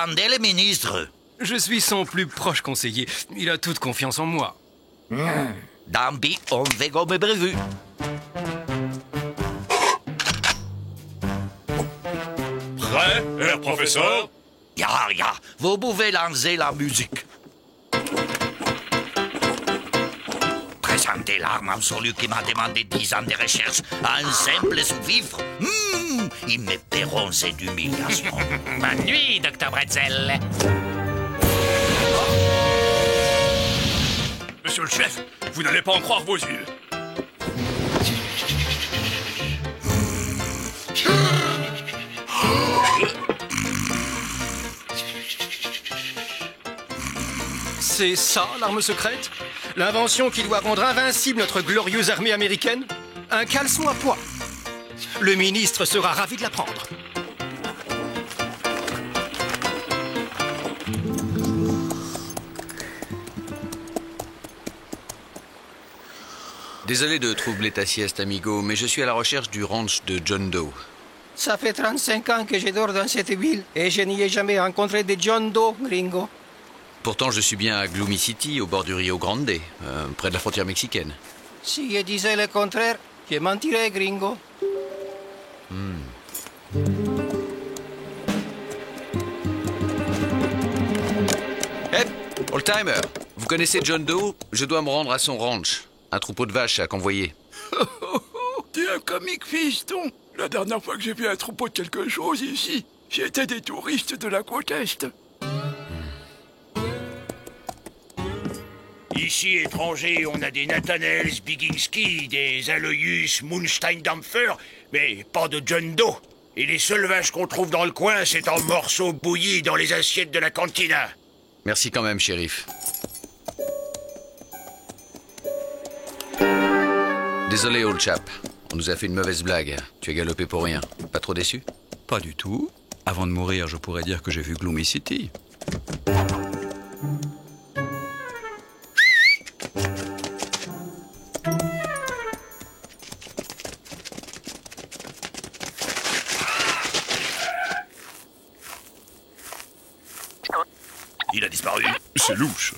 attendez le ministre? Je suis son plus proche conseiller. Il a toute confiance en moi. Dampi, on fait comme prévu. Prêt, Herr Professeur? Ya, vous pouvez lancer la musique. Présentez l'arme absolue qui m'a demandé 10 ans de recherche à un simple sous-fifre. Ils me paieront cette humiliation. Bonne nuit, Dr. Bretzel. Monsieur le chef, vous n'allez pas en croire vos yeux. C'est ça, l'arme secrète? L'invention qui doit rendre invincible notre glorieuse armée américaine? Un caleçon à pois. Le ministre sera ravi de l'apprendre. Désolé de troubler ta sieste, amigo, mais je suis à la recherche du ranch de John Doe. Ça fait 35 ans que je dors dans cette ville et je n'y ai jamais rencontré de John Doe, gringo. Pourtant, je suis bien à Gloomy City, au bord du Rio Grande, près de la frontière mexicaine. Si je disais le contraire, je mentirais, gringo. Hé, old-timer, vous connaissez John Doe? Je dois me rendre à son ranch. Un troupeau de vaches à convoyer. T'es un comique fiston. La dernière fois que j'ai vu un troupeau de quelque chose ici, j'étais des touristes de la côte Est. Ici, étrangers, on a des Nathanael Zbiginski, des Aloysius Munsteindampfer, mais pas de John Doe. Et les seules vaches qu'on trouve dans le coin, c'est en morceaux bouillis dans les assiettes de la cantina. Merci quand même, shérif. Désolé, old chap. On nous a fait une mauvaise blague. Tu as galopé pour rien. Pas trop déçu? Pas du tout. Avant de mourir, je pourrais dire que j'ai vu Gloomy City. Il a disparu. C'est louche.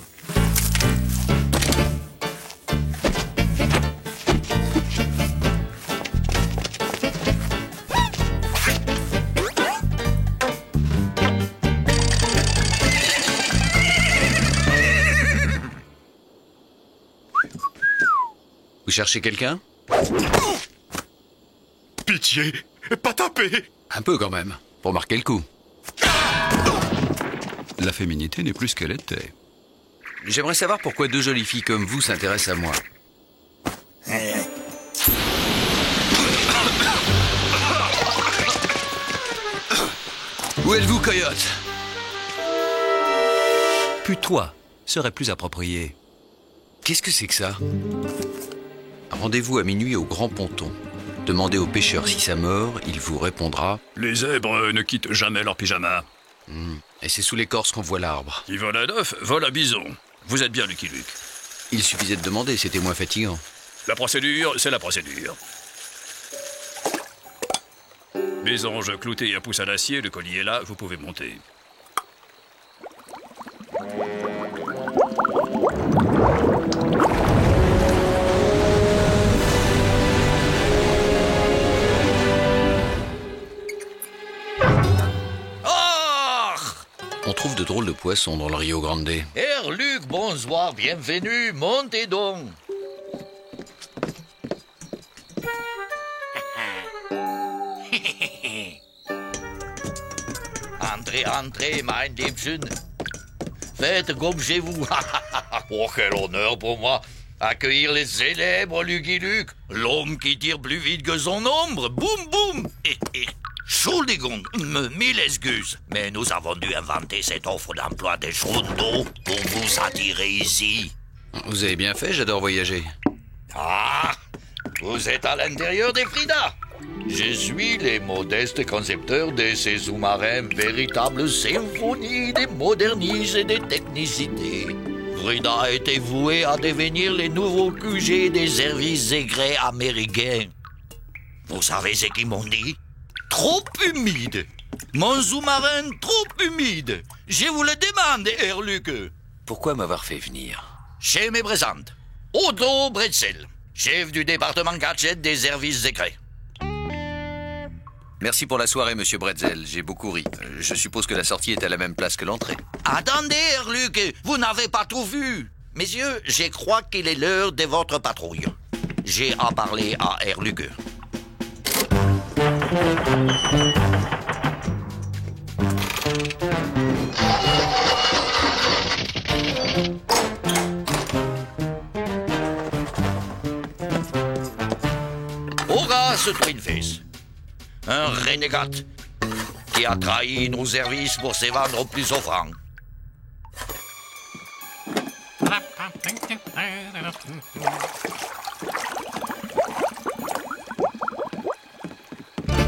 Vous cherchez quelqu'un? Pitié, pas taper. Un peu quand même, pour marquer le coup. La féminité n'est plus ce qu'elle était. J'aimerais savoir pourquoi deux jolies filles comme vous s'intéressent à moi. Où êtes-vous, coyote? Pue-toi serait plus approprié. Qu'est-ce que c'est que ça? Rendez-vous à minuit au Grand Ponton. Demandez au pêcheur si ça mord, il vous répondra... Les zèbres ne quittent jamais leur pyjama. Et c'est sous l'écorce qu'on voit l'arbre. Qui vole à neuf, vole à bison. Vous êtes bien Lucky Luke. Il suffisait de demander, c'était moins fatigant. La procédure, c'est la procédure. Les anges cloutés et un pouce à l'acier, le collier est là, vous pouvez monter. On trouve de drôles de poissons dans le Rio Grande. Herr Luc, bonsoir, bienvenue, montez donc. Entrez, mein Liebchen. Faites comme chez vous. Oh, quel honneur pour moi. Accueillir les célèbres Lucky Luke, l'homme qui tire plus vite que son ombre. Boum, boum. Entschuldigung, mille excuses, mais nous avons dû inventer cette offre d'emploi de John Doe pour vous attirer ici. Vous avez bien fait, j'adore voyager. Ah, vous êtes à l'intérieur des Frida. Je suis le modeste concepteur de ces sous-marins, véritable symphonie des modernismes et des technicités. Frida a été voué à devenir le nouveau QG des services secrets américains. Vous savez ce qu'ils m'ont dit? Trop humide. Mon sous-marin trop humide. Je vous le demande, Herr Luc. Pourquoi m'avoir fait venir? Je me présente. Otto Bretzel, chef du département gadget des services secrets. Merci pour la soirée, monsieur Bretzel. J'ai beaucoup ri. Je suppose que la sortie est à la même place que l'entrée. Attendez, Herr Luc, vous n'avez pas tout vu. Messieurs, je crois qu'il est l'heure de votre patrouille. J'ai à parler à Herr Luc. Horace Twinface, un renégat qui a trahi nos services pour se vendre au plus offrant.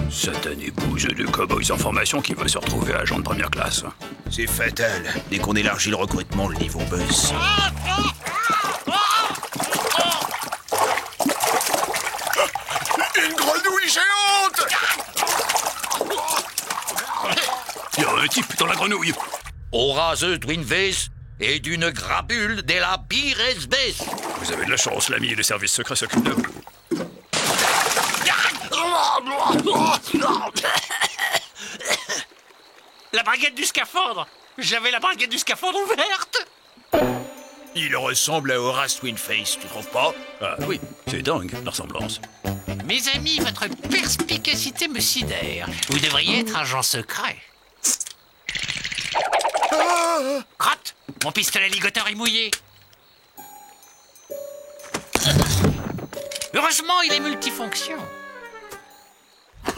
Satané bouge de cow-boys en formation qui veut se retrouver agent de première classe. C'est fatal. Dès qu'on élargit le recrutement, le niveau baisse. Une grenouille géante! Il y a un type dans la grenouille. Horace Twinface est une crapule de la pire espèce. Vous avez de la chance, l'ami, les services secrets s'occupent de vous. La braguette du scaphandre. J'avais la braguette du scaphandre ouverte. Il ressemble à Horace Twinface, tu trouves pas? Ah oui, c'est dingue, la ressemblance. Mes amis, votre perspicacité me sidère. Vous devriez être agent secret. Crotte, mon pistolet ligoteur est mouillé. Heureusement, il est multifonction.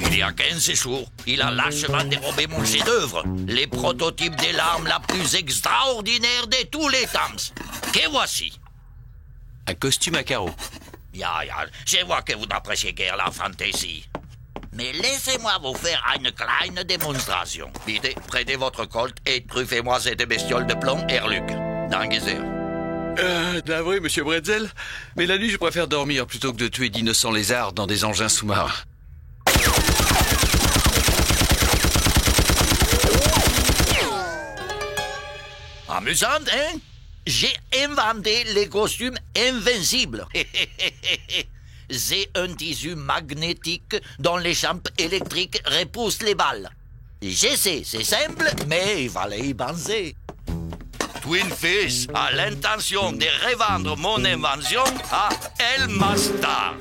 Il y a 15 jours, il a lâchement dérobé mon chef-d'œuvre, les prototypes des l'arme la plus extraordinaire de tous les temps. Que voici. Un costume à carreaux. Je vois que vous n'appréciez guère la fantaisie. Mais laissez-moi vous faire une kleine démonstration. Vite, prenez votre colt et truffez-moi cette bestiole de plomb, Herr Luc. Danke sehr. Navré, monsieur Bretzel, mais la nuit, je préfère dormir plutôt que de tuer d'innocents lézards dans des engins sous-marins. Amusant, hein? J'ai inventé les costumes invincibles. C'est un tissu magnétique dont les champs électriques repoussent les balles. Je sais, c'est simple, mais il fallait y penser. Twinface a l'intention de revendre mon invention à Elmastar.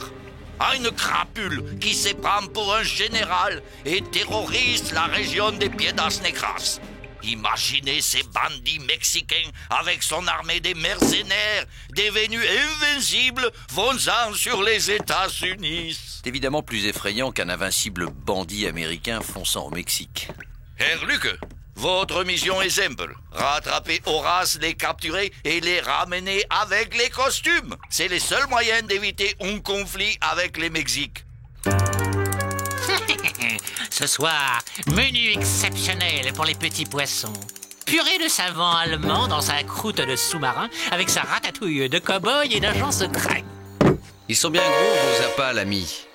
Une crapule qui se prend pour un général et terrorise la région des Piedras Negras. Imaginez ces bandits mexicains avec son armée de mercenaires devenus invincibles fonçant sur les États-Unis. C'est évidemment plus effrayant qu'un invincible bandit américain fonçant au Mexique. Herr Luc, votre mission est simple. Rattraper Horace, les capturer et les ramener avec les costumes. C'est le seul moyen d'éviter un conflit avec les Mexiques. Ce soir, menu exceptionnel pour les petits poissons. Purée de savon allemand dans sa croûte de sous-marin avec sa ratatouille de cow-boy et d'agent secret. Ils sont bien gros, vos appâts, l'ami.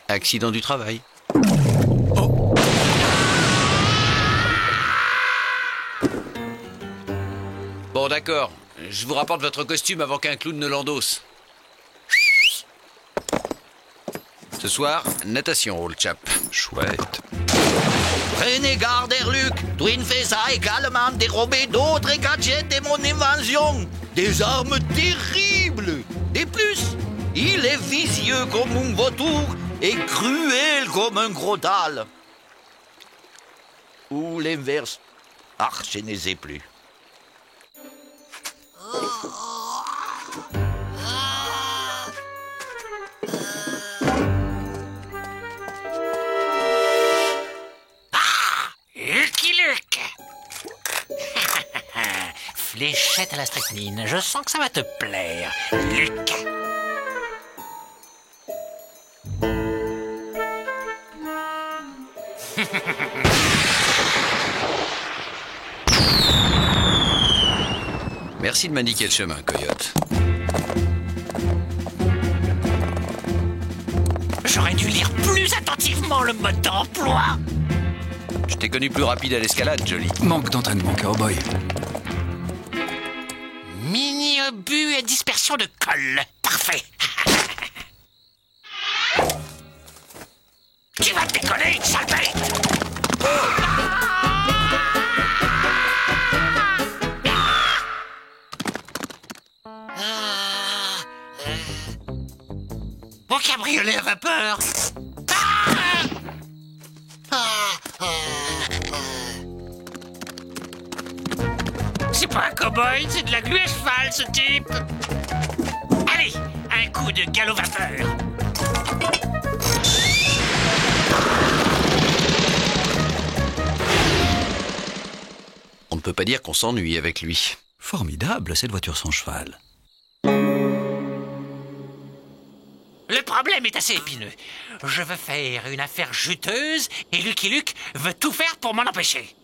Accident du travail. Bon, d'accord. Je vous rapporte votre costume avant qu'un clown ne l'endosse. Ce soir, natation, old chap. Chouette. Prenez garde, Herr Luc. Twinface a également dérobé d'autres gadgets de mon invention. Des armes terribles. De plus, il est vicieux comme un vautour et cruel comme un crotale. Ou l'inverse. Ah, je ne sais plus. Lucky Luke. Fléchette à la strychnine. Je sens que ça va te plaire, Luc. Merci de m'indiquer le chemin, Coyote. J'aurais dû lire plus attentivement le mode d'emploi. Je t'ai connu plus rapide à l'escalade, Jolie. Manque d'entraînement, cowboy. Mini-obus et dispersion de colle. Parfait. Tu vas te décoller, sale bête. Mon cabriolet à vapeur. C'est pas un cow-boy, c'est de la glu à cheval, ce type. Allez, un coup de galop-vapeur. On ne peut pas dire qu'on s'ennuie avec lui. Formidable, cette voiture sans cheval. Le problème est assez épineux. Je veux faire une affaire juteuse et Lucky Luke veut tout faire pour m'en empêcher.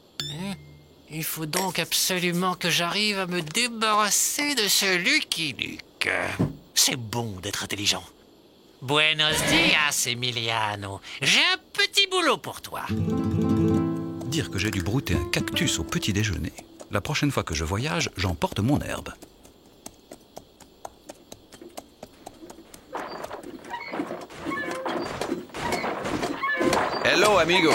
Il faut donc absolument que j'arrive à me débarrasser de ce Lucky Luke. C'est bon d'être intelligent. Buenos dias, Emiliano. J'ai un petit boulot pour toi. Dire que j'ai dû brouter un cactus au petit déjeuner. La prochaine fois que je voyage, j'emporte mon herbe. Hello, amigo.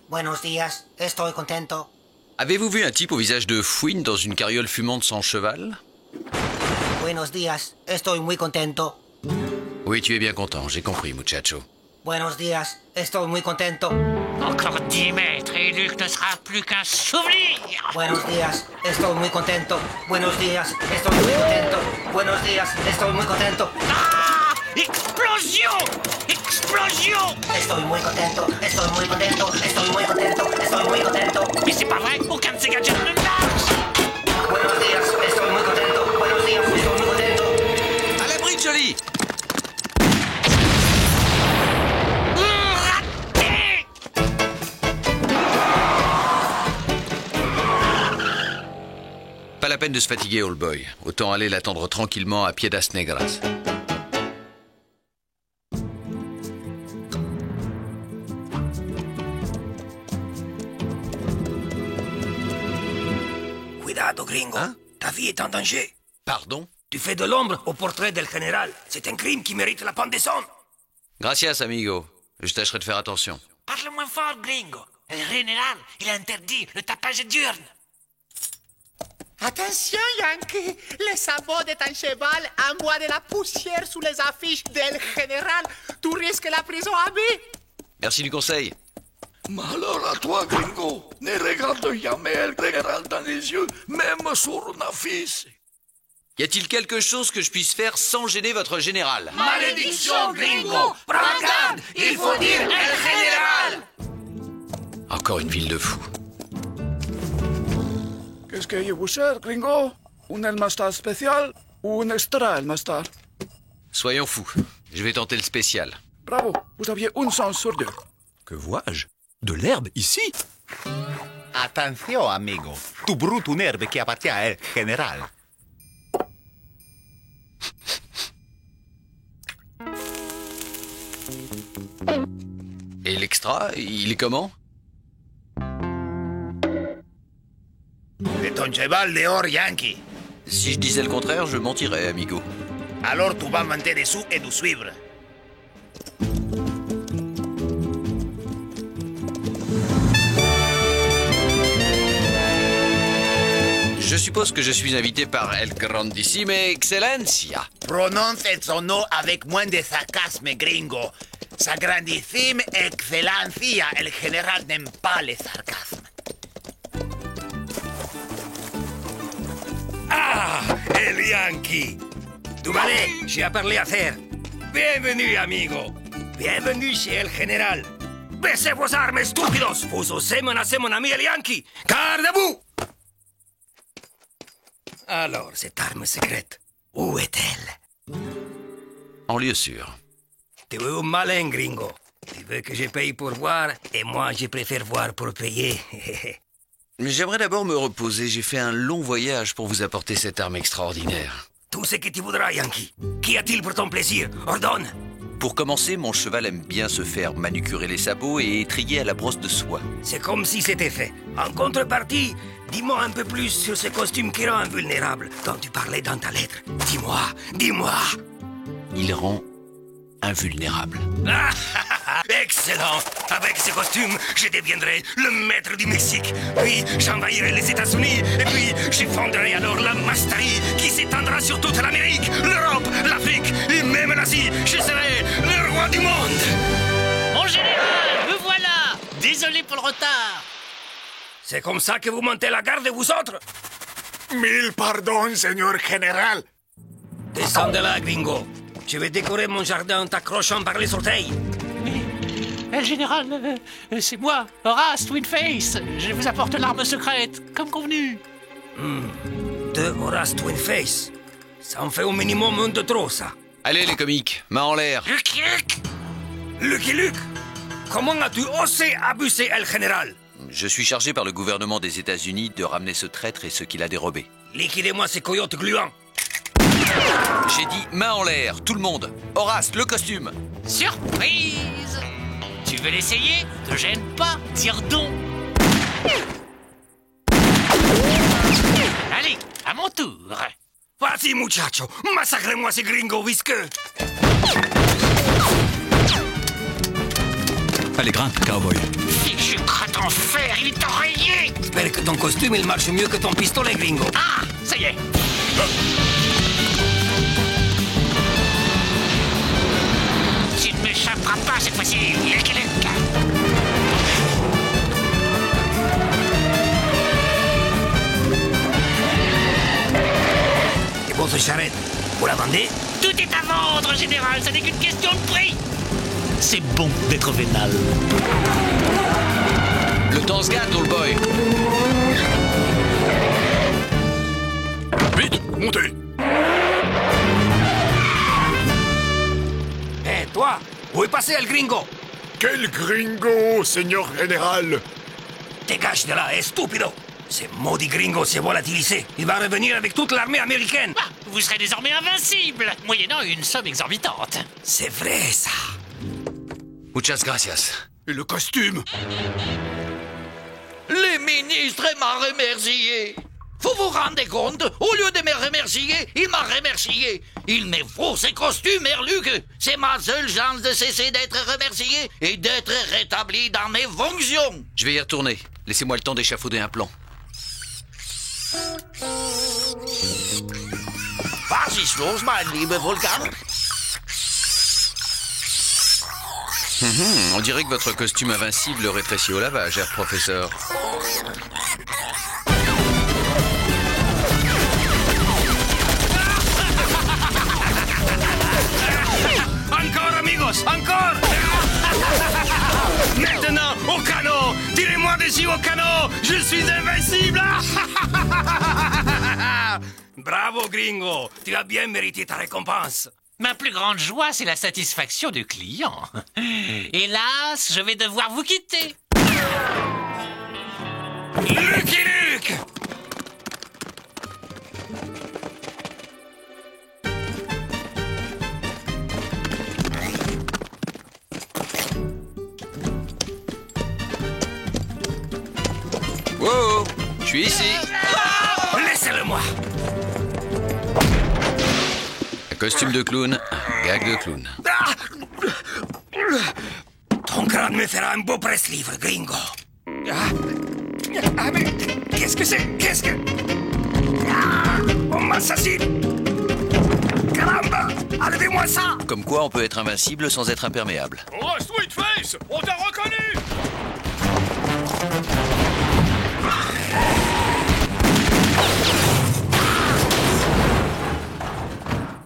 Buenos días, estoy contento. Avez-vous vu un type au visage de fouine dans une carriole fumante sans cheval? Buenos días, estoy muy contento. Oui, tu es bien content, j'ai compris, muchacho. Buenos días, estoy muy contento. Encore 10 mètres et Luke ne sera plus qu'un souvenir. Buenos días, estoy muy contento. Buenos días, estoy muy contento. Buenos días, estoy muy contento. Ah! Explosion! Explosion! Estoy muy contento, estoy muy contento, estoy muy contento, estoy muy contento. Mais c'est pas vrai, aucun de ces gadgets ne marche. Buenos días, estoy muy contento. Buenos días, estoy muy contento. À l'abri, Jolie! Pas la peine de se fatiguer, old boy. Autant aller l'attendre tranquillement à Piedras Negras. Cuidado, gringo. Hein? Ta vie est en danger. Pardon? Tu fais de l'ombre au portrait del général. C'est un crime qui mérite la pendaison. Gracias, amigo. Je tâcherai de faire attention. Parle moins fort, gringo. Le général, il interdit le tapage diurne. Attention, Yankee! Le sabot de ton cheval envoie de la poussière sous les affiches del général. Tu risques la prison à vie. Merci du conseil. Malheur à toi, gringo. Ne regarde jamais le général dans les yeux, même sur une affiche. Y a-t-il quelque chose que je puisse faire sans gêner votre général? Malédiction, gringo! Prends garde! Il faut dire el général! Encore une ville de fous. Qu'est-ce que vous cherchez, gringo? Un El Mastar spécial ou un extra El Mastar? Soyons fous. Je vais tenter le spécial. Bravo, vous aviez une chance sur deux. Que vois-je? De l'herbe ici? Attention, amigo. Tu brutes une herbe qui appartient à El Général. Et l'extra, il est comment? De ton cheval dehors, Yankee. Si je disais le contraire, je mentirais, amigo. Alors tu vas monter dessous et nous suivre. Je suppose que je suis invité par El Grandissime Excellencia. Prononce son nom avec moins de sarcasme, gringo. Sa grandissime excelencia. El général n'aime pas les sarcasmes. Ah, el Yankee. Tu vale, j'ai parlé à faire. Bienvenue, amigo. Bienvenue chez el général. Baissez vos armes, estúpidos. Vous osez menacer mon ami el Yankee. Gardez-vous. Alors, cette arme secrète, où est-elle? En lieu sûr. Tu es un malin, gringo. Tu veux que je paye pour voir, et moi, je préfère voir pour payer. Mais j'aimerais d'abord me reposer. J'ai fait un long voyage pour vous apporter cette arme extraordinaire. Tout ce que tu voudras, Yankee. Qu'y a-t-il pour ton plaisir? Ordonne. Pour commencer, mon cheval aime bien se faire manucurer les sabots et étriller à la brosse de soie. C'est comme si c'était fait. En contrepartie, dis-moi un peu plus sur ce costume qui rend invulnérable dont tu parlais dans ta lettre. Dis-moi. Il rend invulnérable. Excellent. Avec ce costume, je deviendrai le maître du Mexique. Puis j'envahirai les États-Unis. Et puis j'effondrerai alors la masterie qui s'étendra sur toute l'Amérique, l'Europe, l'Afrique et même l'Asie. Je serai le roi du monde. Mon général, me voilà. Désolé pour le retard. C'est comme ça que vous montez la garde, vous autres? Mille pardons, señor général. Descends de là, gringo. Je vais décorer mon jardin en t'accrochant par les orteils. Mais, général, c'est moi, Horace Twinface. Je vous apporte l'arme secrète, comme convenu. De Horace Twinface. Ça en fait au minimum un de trop, ça. Allez, les comiques, main en l'air. Lucky Luke, comment as-tu osé abuser El Général? Je suis chargé par le gouvernement des États-Unis de ramener ce traître et ce qu'il a dérobé. Liquidez-moi ces coyotes gluants. J'ai dit main en l'air, tout le monde. Horace, le costume. Surprise! Tu veux l'essayer? Te gêne pas, tire donc. Allez, à mon tour. Vas-y, muchacho, massacrez-moi ces gringos visqueux. Allez, grimpe, cowboy. Fichu crotte en fer, il est enrayé. J'espère que ton costume, il marche mieux que ton pistolet, gringo. Ah, ça y est. Tu ne m'échapperas pas cette fois-ci, Lucky Luke. Et votre charrette, vous la vendez? Tout est à vendre, général, ça n'est qu'une question de prix. C'est bon d'être vénal. Le temps se gâte, old boy. Vite, montez. Hé, toi, où est passé el gringo? Quel gringo, señor général? Dégage de là, stupido. Ce maudit gringo s'est volatilisé. Il va revenir avec toute l'armée américaine. Ah, vous serez désormais invincible, moyennant une somme exorbitante. C'est vrai, ça. Muchas gracias. Et le costume? Les ministres m'ont remercié. Vous vous rendez compte? Au lieu de me remercier, il m'a remercié. Il me faut ces costumes, Luc. C'est ma seule chance de cesser d'être remercié et d'être rétabli dans mes fonctions. Je vais y retourner. Laissez-moi le temps d'échafauder un plan. Was ist los, mein lieber Vulcan? On dirait que votre costume invincible rétrécit au lavage, Herr Professeur. Encore, amigos, encore. Maintenant, au canot. Tirez-moi dessus au canot. Je suis invincible. Bravo, gringo. Tu as bien mérité ta récompense. Ma plus grande joie, c'est la satisfaction du client. Hélas, je vais devoir vous quitter. Lucky Luke! Wow, je suis ici. Laissez-le-moi. Un costume de clown, un gag de clown. Ton crâne me fera un beau presse-livre, gringo. Ah, mais qu'est-ce que c'est? Qu'est-ce que... on m'assassine. Caramba, enlevez-moi ça. Comme quoi on peut être invincible sans être imperméable. Oh, Sweetface, on t'a reconnu.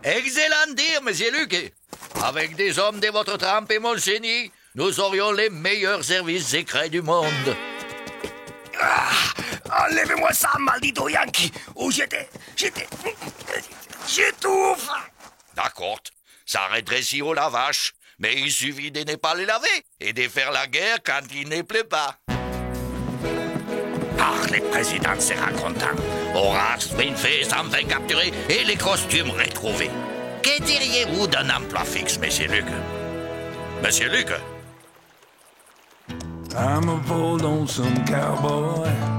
Excellent dire, monsieur Luc. Avec des hommes de votre trempe et mon génie, nous aurions les meilleurs services secrets du monde. Enlevez-moi ça, maldito Yankee. Où j'étais... J'étouffe. D'accord, ça rétrécit au lavage, mais il suffit de ne pas les laver et de faire la guerre quand il ne plaît pas. Ah, le président sera content. Horace Twinface enfin capturé et les costumes retrouvés. Que diriez-vous d'un emploi fixe, monsieur Luc? Monsieur Luc. I'm a bold lonesome cowboy.